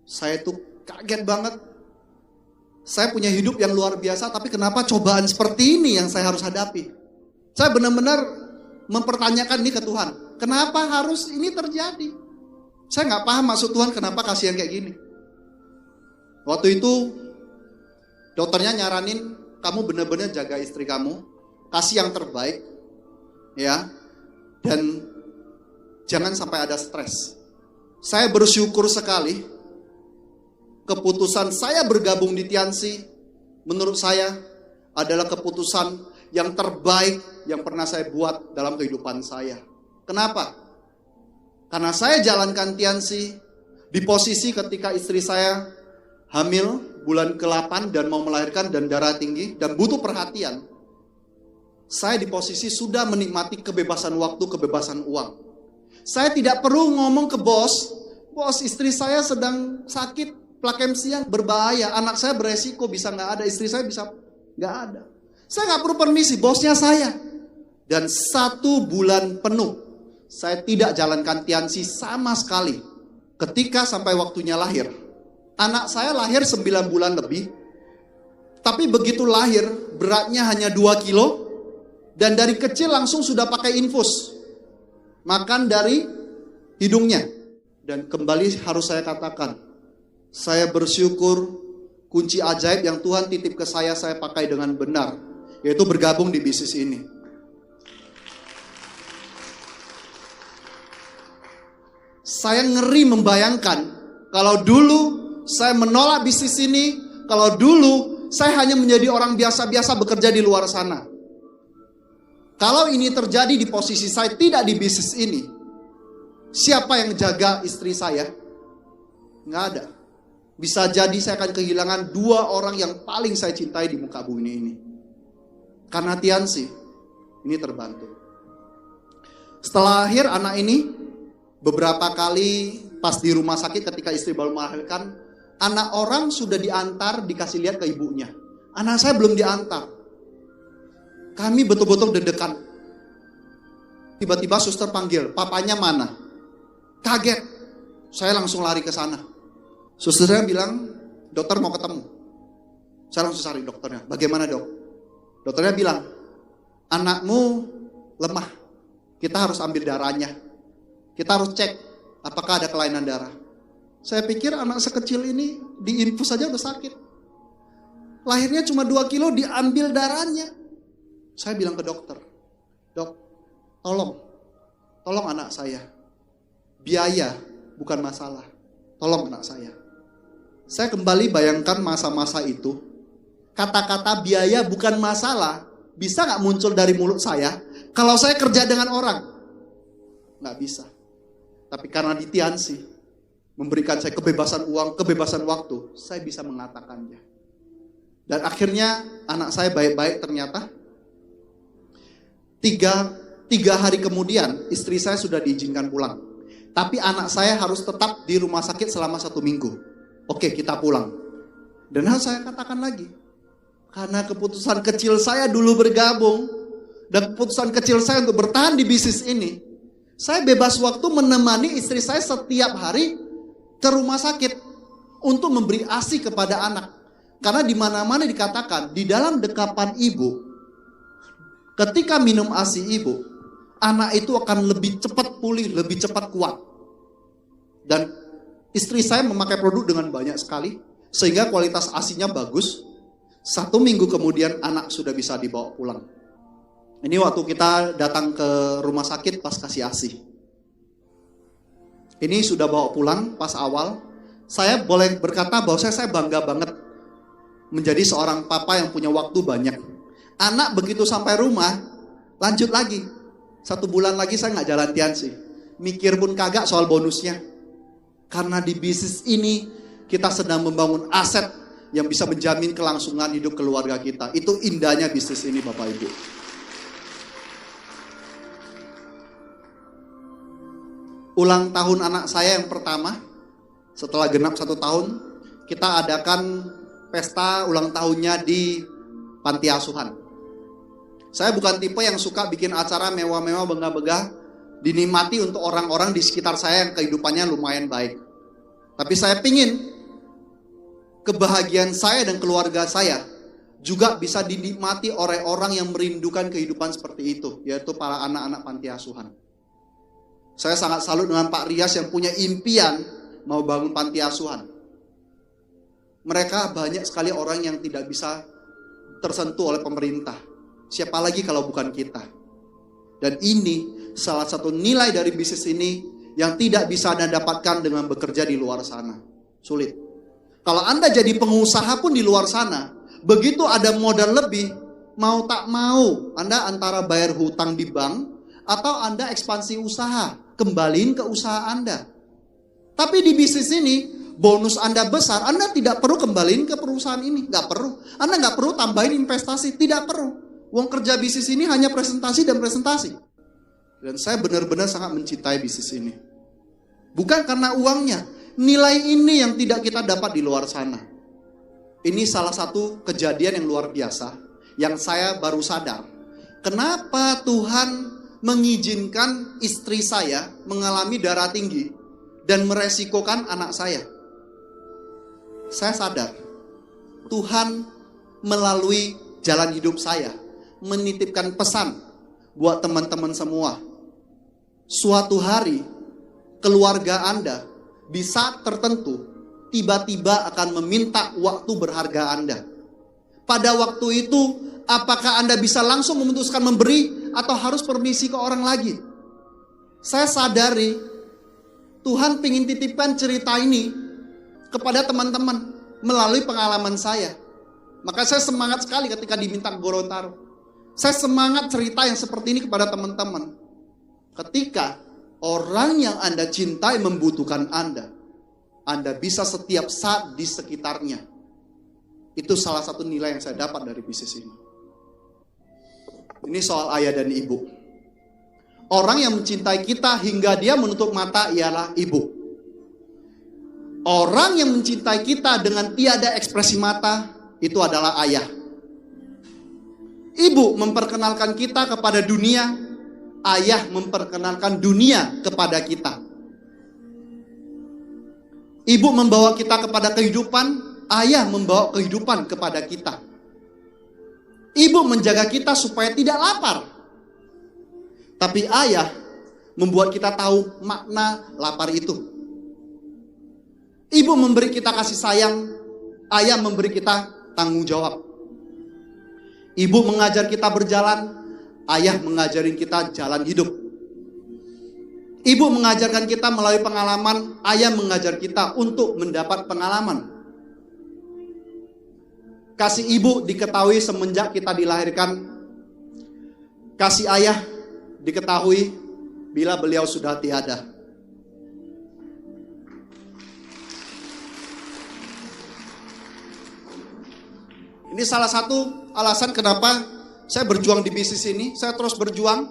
Saya tuh kaget banget. Saya punya hidup yang luar biasa, tapi kenapa cobaan seperti ini yang saya harus hadapi? Saya benar-benar mempertanyakan ini ke Tuhan. Kenapa harus ini terjadi? Saya nggak paham maksud Tuhan kenapa kasih yang kayak gini. Waktu itu dokternya nyaranin, kamu benar-benar jaga istri kamu, kasih yang terbaik, ya. Dan jangan sampai ada stres. Saya bersyukur sekali keputusan saya bergabung di Tiansi, menurut saya adalah keputusan yang terbaik yang pernah saya buat dalam kehidupan saya. Kenapa? Karena saya jalankan Tiansi di posisi ketika istri saya hamil bulan ke-8 dan mau melahirkan dan darah tinggi dan butuh perhatian. Saya di posisi sudah menikmati kebebasan waktu, kebebasan uang. Saya tidak perlu ngomong ke bos istri saya sedang sakit, plakemsia berbahaya, anak saya beresiko bisa nggak ada, istri saya bisa nggak ada. Saya nggak perlu permisi, bosnya saya. Dan 1 bulan penuh, saya tidak jalankan Tiansi sama sekali. Ketika sampai waktunya lahir, anak saya lahir 9 bulan lebih, tapi begitu lahir beratnya hanya 2 kilo, dan dari kecil langsung sudah pakai infus. Makan dari hidungnya. Dan kembali harus saya katakan, saya bersyukur kunci ajaib yang Tuhan titip ke saya pakai dengan benar. Yaitu bergabung di bisnis ini. Saya ngeri membayangkan, kalau dulu saya menolak bisnis ini, kalau dulu saya hanya menjadi orang biasa-biasa bekerja di luar sana. Kalau ini terjadi di posisi saya tidak di bisnis ini, siapa yang jaga istri saya? Nggak ada. Bisa jadi saya akan kehilangan 2 orang yang paling saya cintai di muka bumi ini. Karena Tiansi, ini terbantu. Setelah lahir anak ini, beberapa kali pas di rumah sakit ketika istri baru melahirkan, anak orang sudah diantar, dikasih lihat ke ibunya. Anak saya belum diantar. Kami betul-betul deg-degan. Tiba-tiba suster panggil, papanya mana? Kaget. Saya langsung lari ke sana. Susternya bilang, dokter mau ketemu. Saya langsung cari dokternya. Bagaimana dok? Dokternya bilang, anakmu lemah. Kita harus ambil darahnya. Kita harus cek apakah ada kelainan darah. Saya pikir anak sekecil ini diinfus saja udah sakit. Lahirnya cuma 2 kilo diambil darahnya. Saya bilang ke dokter, dok, tolong anak saya. Biaya bukan masalah. Tolong anak saya. Saya kembali bayangkan masa-masa itu. Kata-kata biaya bukan masalah bisa gak muncul dari mulut saya kalau saya kerja dengan orang? Gak bisa. Tapi karena Ditiansi memberikan saya kebebasan uang, kebebasan waktu, saya bisa mengatakannya. Dan akhirnya anak saya baik-baik ternyata. Tiga hari kemudian istri saya sudah diizinkan pulang. Tapi anak saya harus tetap di rumah sakit selama 1 minggu. Oke, kita pulang. Dan harus saya katakan lagi, karena keputusan kecil saya dulu bergabung, dan keputusan kecil saya untuk bertahan di bisnis ini, saya bebas waktu menemani istri saya setiap hari ke rumah sakit untuk memberi ASI kepada anak. Karena di mana-mana dikatakan, di dalam dekapan ibu, ketika minum ASI ibu, anak itu akan lebih cepat pulih, lebih cepat kuat. Dan istri saya memakai produk dengan banyak sekali, sehingga kualitas ASINya bagus. 1 minggu kemudian anak sudah bisa dibawa pulang. Ini waktu kita datang ke rumah sakit pas kasih ASI. Ini sudah bawa pulang pas awal. Saya boleh berkata bahwa saya bangga banget menjadi seorang papa yang punya waktu banyak. Anak begitu sampai rumah, lanjut lagi. 1 bulan lagi saya nggak jalan Tiansi. Mikir pun kagak soal bonusnya. Karena di bisnis ini kita sedang membangun aset yang bisa menjamin kelangsungan hidup keluarga kita. Itu indahnya bisnis ini Bapak Ibu. Ulang tahun anak saya yang pertama, setelah genap 1 tahun, kita adakan pesta ulang tahunnya di panti asuhan. Saya bukan tipe yang suka bikin acara mewah-mewah, begah-begah, dinikmati untuk orang-orang di sekitar saya yang kehidupannya lumayan baik. Tapi saya pingin kebahagiaan saya dan keluarga saya juga bisa dinikmati oleh orang yang merindukan kehidupan seperti itu, yaitu para anak-anak panti asuhan. Saya sangat salut dengan Pak Rias yang punya impian mau bangun panti asuhan. Mereka banyak sekali orang yang tidak bisa tersentuh oleh pemerintah. Siapa lagi kalau bukan kita? Dan ini salah satu nilai dari bisnis ini yang tidak bisa Anda dapatkan dengan bekerja di luar sana. Sulit. Kalau Anda jadi pengusaha pun di luar sana, begitu ada modal lebih, mau tak mau, Anda antara bayar hutang di bank, atau Anda ekspansi usaha, kembaliin ke usaha Anda. Tapi di bisnis ini, bonus Anda besar, Anda tidak perlu kembaliin ke perusahaan ini. Nggak perlu. Anda nggak perlu tambahin investasi, tidak perlu. Uang kerja bisnis ini hanya presentasi dan presentasi. Dan saya benar-benar sangat mencintai bisnis ini. Bukan karena uangnya, nilai ini yang tidak kita dapat di luar sana. Ini salah satu kejadian yang luar biasa, yang saya baru sadar. Kenapa Tuhan mengizinkan istri saya mengalami darah tinggi dan meresikokan anak saya? Saya sadar, Tuhan melalui jalan hidup saya menitipkan pesan buat teman-teman semua. Suatu hari, keluarga Anda di saat tertentu tiba-tiba akan meminta waktu berharga Anda. Pada waktu itu, apakah Anda bisa langsung memutuskan memberi atau harus permisi ke orang lagi? Saya sadari Tuhan ingin titipkan cerita ini kepada teman-teman melalui pengalaman saya. Maka saya semangat sekali ketika diminta ke Gorontalo. Saya semangat cerita yang seperti ini kepada teman-teman. Ketika orang yang Anda cintai membutuhkan Anda bisa setiap saat di sekitarnya. Itu salah satu nilai yang saya dapat dari bisnis ini. Ini soal ayah dan ibu. Orang yang mencintai kita hingga dia menutup mata ialah ibu. Orang yang mencintai kita dengan tiada ekspresi mata, itu adalah ayah. Ibu memperkenalkan kita kepada dunia, ayah memperkenalkan dunia kepada kita. Ibu membawa kita kepada kehidupan, ayah membawa kehidupan kepada kita. Ibu menjaga kita supaya tidak lapar. Tapi ayah membuat kita tahu makna lapar itu. Ibu memberi kita kasih sayang, ayah memberi kita tanggung jawab. Ibu mengajar kita berjalan, ayah mengajarin kita jalan hidup. Ibu mengajarkan kita melalui pengalaman, ayah mengajar kita untuk mendapat pengalaman. Kasih ibu diketahui semenjak kita dilahirkan. Kasih ayah diketahui bila beliau sudah tiada. Ini salah satu alasan kenapa saya berjuang di bisnis ini. Saya terus berjuang.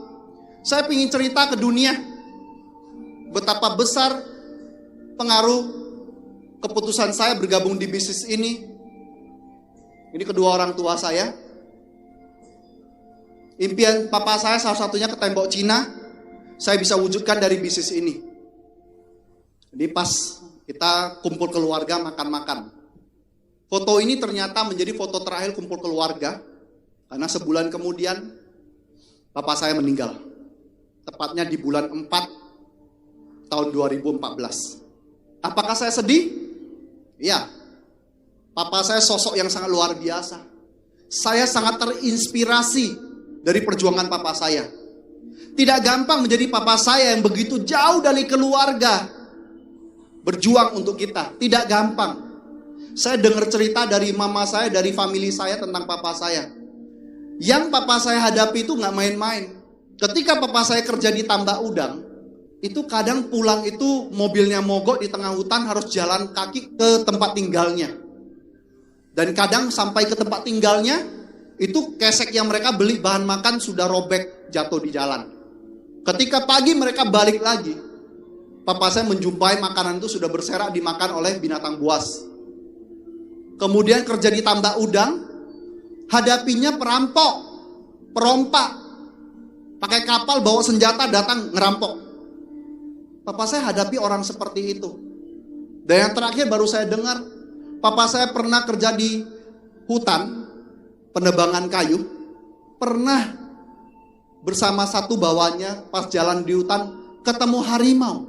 Saya ingin cerita ke dunia betapa besar pengaruh keputusan saya bergabung di bisnis ini. Ini kedua orang tua saya. Impian papa saya salah satunya ke tembok Cina. Saya bisa wujudkan dari bisnis ini. Jadi pas kita kumpul keluarga makan-makan. Foto ini ternyata menjadi foto terakhir kumpul keluarga. Karena sebulan kemudian papa saya meninggal. Tepatnya di bulan 4 tahun 2014. Apakah saya sedih? Ya. Papa saya sosok yang sangat luar biasa. Saya sangat terinspirasi dari perjuangan papa saya. Tidak gampang menjadi papa saya yang begitu jauh dari keluarga. Berjuang untuk kita. Tidak gampang. Saya dengar cerita dari mama saya, dari family saya tentang papa saya. Yang papa saya hadapi itu gak main-main. Ketika papa saya kerja di tambak udang, itu kadang pulang itu mobilnya mogok di tengah hutan, harus jalan kaki ke tempat tinggalnya. Dan kadang sampai ke tempat tinggalnya, itu kesek yang mereka beli bahan makan sudah robek, jatuh di jalan. Ketika pagi mereka balik lagi, papa saya menjumpai makanan itu sudah berserak dimakan oleh binatang buas. Kemudian kerja di tambak udang, hadapinya perampok, perompak, pakai kapal bawa senjata datang ngerampok. Papa saya hadapi orang seperti itu. Dan yang terakhir baru saya dengar, papa saya pernah kerja di hutan, penebangan kayu, pernah bersama satu bawaannya pas jalan di hutan ketemu harimau.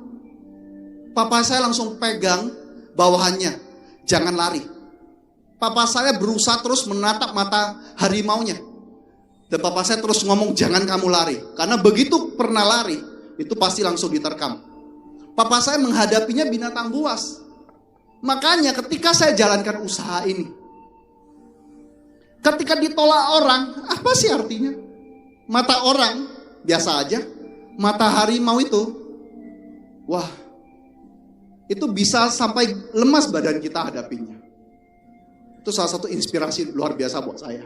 Papa saya langsung pegang bawahannya, jangan lari. Papa saya berusaha terus menatap mata harimaunya. Dan papa saya terus ngomong, jangan kamu lari. Karena begitu pernah lari, itu pasti langsung diterkam. Papa saya menghadapinya binatang buas. Makanya ketika saya jalankan usaha ini, ketika ditolak orang, apa sih artinya? Mata orang, biasa aja. Mata harimau itu, wah, itu bisa sampai lemas badan kita hadapinya. Itu salah satu inspirasi luar biasa buat saya.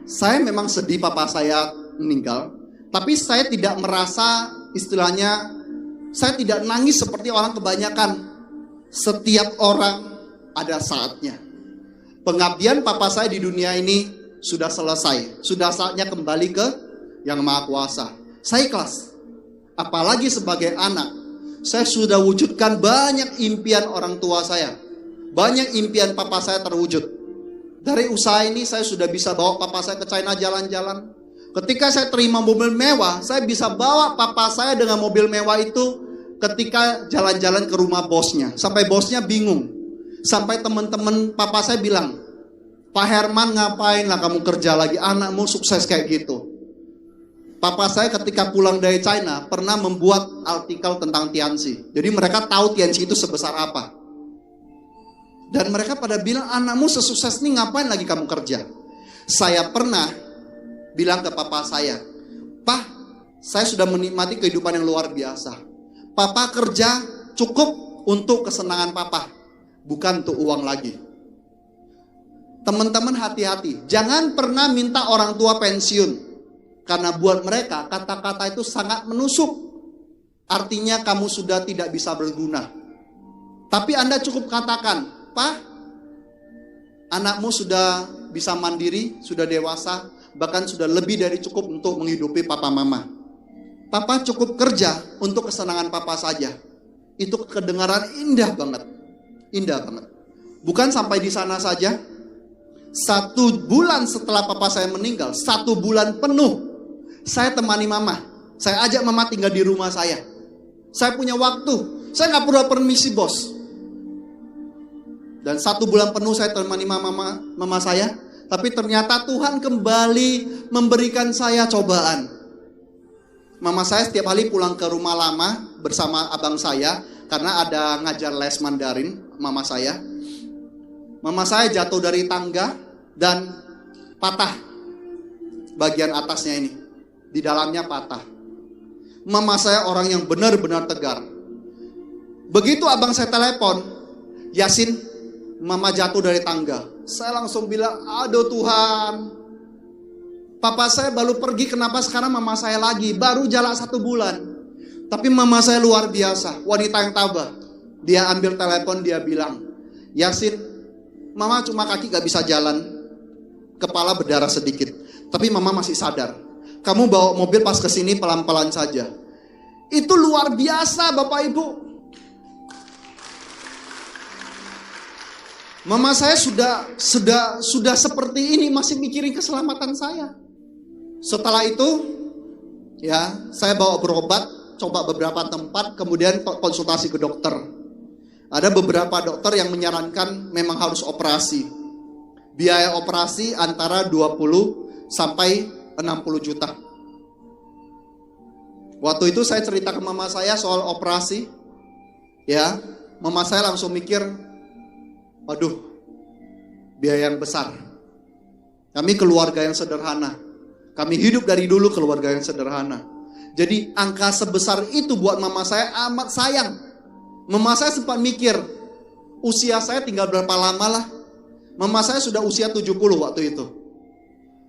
Saya memang sedih papa saya meninggal, tapi saya tidak merasa istilahnya, saya tidak nangis seperti orang kebanyakan. Setiap orang ada saatnya. Pengabdian papa saya di dunia ini sudah selesai. Sudah saatnya kembali ke Yang Maha Kuasa. Saya ikhlas. Apalagi sebagai anak, saya sudah wujudkan banyak impian orang tua saya. Banyak impian papa saya terwujud. Dari usaha ini saya sudah bisa bawa papa saya ke China jalan-jalan. Ketika saya terima mobil mewah, saya bisa bawa papa saya dengan mobil mewah itu ketika jalan-jalan ke rumah bosnya. Sampai bosnya bingung. Sampai teman-teman papa saya bilang, Pak Herman ngapain lah kamu kerja lagi, anakmu sukses kayak gitu. Papa saya ketika pulang dari China pernah membuat artikel tentang Tianxi. Jadi mereka tahu Tianxi itu sebesar apa. Dan mereka pada bilang, anakmu sesukses ini ngapain lagi kamu kerja. Saya pernah bilang ke papa saya, Pak, saya sudah menikmati kehidupan yang luar biasa. Papa kerja cukup untuk kesenangan papa, bukan untuk uang lagi. Teman-teman hati-hati, jangan pernah minta orang tua pensiun. Karena buat mereka kata-kata itu sangat menusuk. Artinya kamu sudah tidak bisa berguna. Tapi Anda cukup katakan, Pak, anakmu sudah bisa mandiri, sudah dewasa, bahkan sudah lebih dari cukup untuk menghidupi papa mama. Papa cukup kerja untuk kesenangan papa saja. Itu kedengaran indah banget. Indah banget. Bukan sampai di sana saja. 1 bulan setelah papa saya meninggal, 1 bulan penuh saya temani mama. Saya ajak mama tinggal di rumah saya. Saya punya waktu. Saya gak perlu permisi bos. Dan 1 bulan penuh saya temani mama saya. Tapi ternyata Tuhan kembali memberikan saya cobaan. Mama saya setiap hari pulang ke rumah lama bersama abang saya. Karena ada ngajar les Mandarin mama saya. Mama saya jatuh dari tangga dan patah bagian atasnya ini. Di dalamnya patah. Mama saya orang yang benar-benar tegar. Begitu abang saya telepon, Yasin, mama jatuh dari tangga. Saya langsung bilang, aduh Tuhan. Papa saya baru pergi, kenapa sekarang mama saya lagi? Baru jalan 1 bulan. Tapi mama saya luar biasa, wanita yang tabah. Dia ambil telepon, dia bilang, Yasin, mama cuma kaki gak bisa jalan. Kepala berdarah sedikit. Tapi mama masih sadar. Kamu bawa mobil pas kesini pelan-pelan saja. Itu luar biasa Bapak Ibu. Mama saya sudah seperti ini masih mikirin keselamatan saya. Setelah itu, ya saya bawa berobat, coba beberapa tempat, kemudian konsultasi ke dokter. Ada beberapa dokter yang menyarankan memang harus operasi. Biaya operasi antara 20 sampai 60 juta. Waktu itu saya cerita ke mama saya soal operasi. Ya, mama saya langsung mikir, waduh, biaya yang besar. Kami keluarga yang sederhana. Kami hidup dari dulu keluarga yang sederhana. Jadi angka sebesar itu buat mama saya amat sayang. Mama saya sempat mikir, usia saya tinggal berapa lama lah. Mama saya sudah usia 70 waktu itu.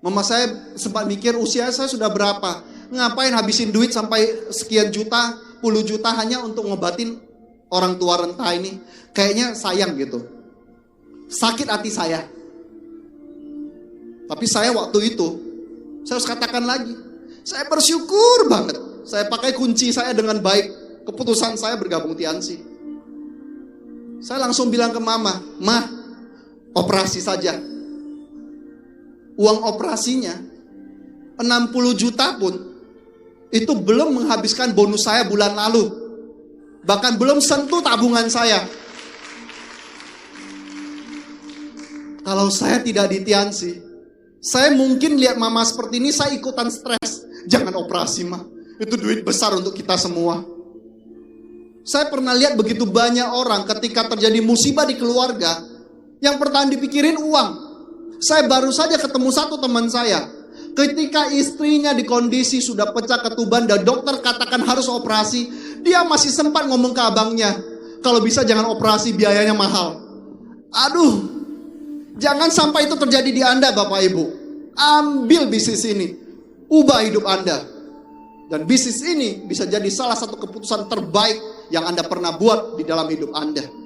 Mama saya sempat mikir usia saya sudah berapa. Ngapain habisin duit sampai sekian juta, puluh juta hanya untuk ngobatin orang tua renta ini. Kayaknya sayang gitu. Sakit hati saya. Tapi saya waktu itu, saya harus katakan lagi, saya bersyukur banget. Saya pakai kunci saya dengan baik. Keputusan saya bergabung Tiansi. Saya langsung bilang ke mama, Ma, operasi saja. Uang operasinya 60 juta pun itu belum menghabiskan bonus saya bulan lalu. Bahkan belum sentuh tabungan saya. Kalau saya tidak di Tiansi, saya mungkin lihat mama seperti ini, saya ikutan stres. Jangan operasi mah, itu duit besar untuk kita semua. Saya pernah lihat begitu banyak orang ketika terjadi musibah di keluarga, yang pertama dipikirin uang. Saya baru saja ketemu satu teman saya. Ketika istrinya di kondisi sudah pecah ketuban dan dokter katakan harus operasi, dia masih sempat ngomong ke abangnya, kalau bisa jangan operasi, biayanya mahal. Aduh, jangan sampai itu terjadi di Anda Bapak Ibu. Ambil bisnis ini, ubah hidup Anda. Dan bisnis ini bisa jadi salah satu keputusan terbaik yang Anda pernah buat di dalam hidup Anda.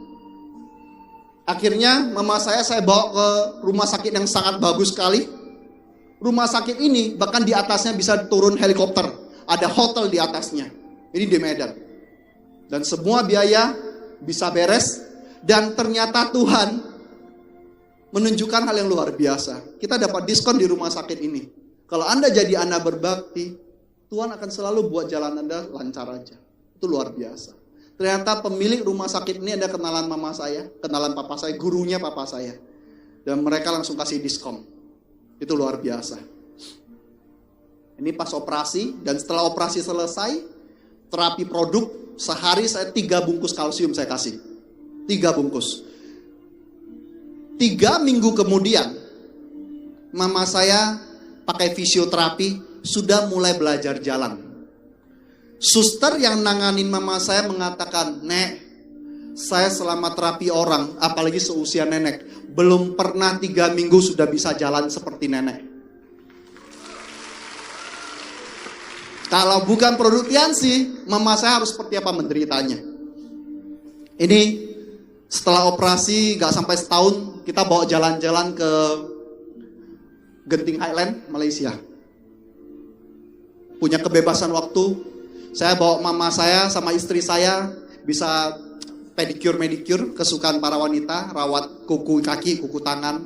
Akhirnya mama saya bawa ke rumah sakit yang sangat bagus sekali. Rumah sakit ini bahkan di atasnya bisa turun helikopter. Ada hotel di atasnya. Ini di Medan. Dan semua biaya bisa beres. Dan ternyata Tuhan menunjukkan hal yang luar biasa. Kita dapat diskon di rumah sakit ini. Kalau Anda jadi anak berbakti, Tuhan akan selalu buat jalan Anda lancar aja. Itu luar biasa. Ternyata pemilik rumah sakit ini ada kenalan mama saya, kenalan papa saya, gurunya papa saya. Dan mereka langsung kasih diskon. Itu luar biasa. Ini pas operasi, dan setelah operasi selesai, terapi produk, sehari saya 3 bungkus kalsium saya kasih. 3 bungkus. 3 minggu kemudian, mama saya pakai fisioterapi, sudah mulai belajar jalan. Suster yang nanganin mama saya mengatakan, Nek, saya selama terapi orang, apalagi seusia nenek, belum pernah 3 minggu sudah bisa jalan seperti nenek. Kalau bukan produk Tiansi, mama saya harus seperti apa menderitanya. Ini setelah operasi gak sampai setahun, kita bawa jalan-jalan ke Genting Highland, Malaysia. Punya kebebasan waktu. Saya bawa mama saya sama istri saya bisa pedicure kesukaan para wanita, rawat kuku kaki, kuku tangan,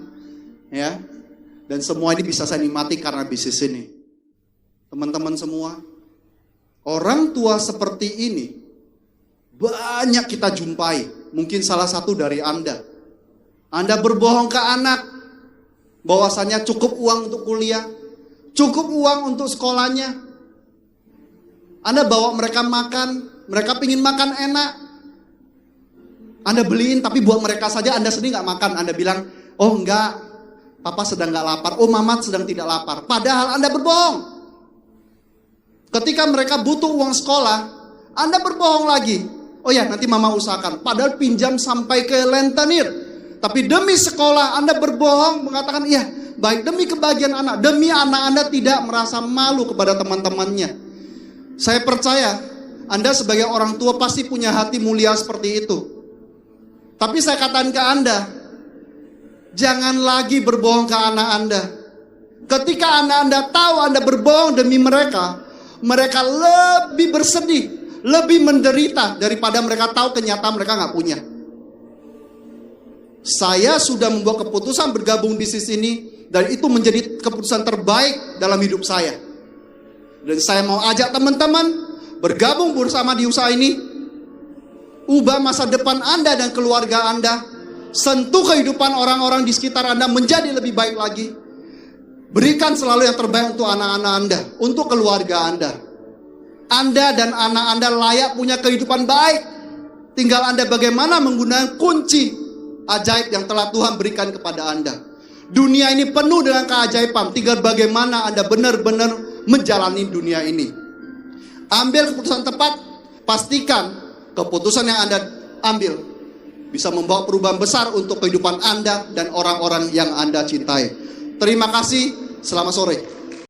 ya. Dan semua ini bisa saya nikmati karena bisnis ini. Teman-teman semua, orang tua seperti ini banyak kita jumpai. Mungkin salah satu dari Anda. Anda berbohong ke anak bahwasanya cukup uang untuk kuliah, cukup uang untuk sekolahnya. Anda bawa mereka makan, mereka pingin makan enak. Anda beliin tapi buat mereka saja, Anda sendiri nggak makan. Anda bilang, oh enggak, papa sedang nggak lapar, oh mama sedang tidak lapar. Padahal Anda berbohong. Ketika mereka butuh uang sekolah, Anda berbohong lagi. Oh ya, nanti mama usahakan. Padahal pinjam sampai ke rentenir. Tapi demi sekolah Anda berbohong, mengatakan iya, baik demi kebahagiaan anak, demi anak Anda tidak merasa malu kepada teman-temannya. Saya percaya Anda sebagai orang tua pasti punya hati mulia seperti itu. Tapi saya katakan ke Anda, jangan lagi berbohong ke anak Anda. Ketika anak Anda tahu Anda berbohong demi mereka, mereka lebih bersedih, lebih menderita daripada mereka tahu kenyataan mereka nggak punya. Saya sudah membuat keputusan bergabung bisnis ini, dan itu menjadi keputusan terbaik dalam hidup saya. Dan saya mau ajak teman-teman bergabung bersama di usaha ini. Ubah masa depan Anda dan keluarga Anda. Sentuh kehidupan orang-orang di sekitar Anda menjadi lebih baik lagi. Berikan selalu yang terbaik untuk anak-anak Anda, untuk keluarga Anda. Anda dan anak Anda layak punya kehidupan baik. Tinggal Anda bagaimana menggunakan kunci ajaib yang telah Tuhan berikan kepada Anda. Dunia ini penuh dengan keajaiban. Tinggal bagaimana Anda benar-benar menjalani dunia ini. Ambil keputusan tepat. Pastikan keputusan yang Anda ambil bisa membawa perubahan besar untuk kehidupan Anda dan orang-orang yang Anda cintai. Terima kasih. Selamat sore.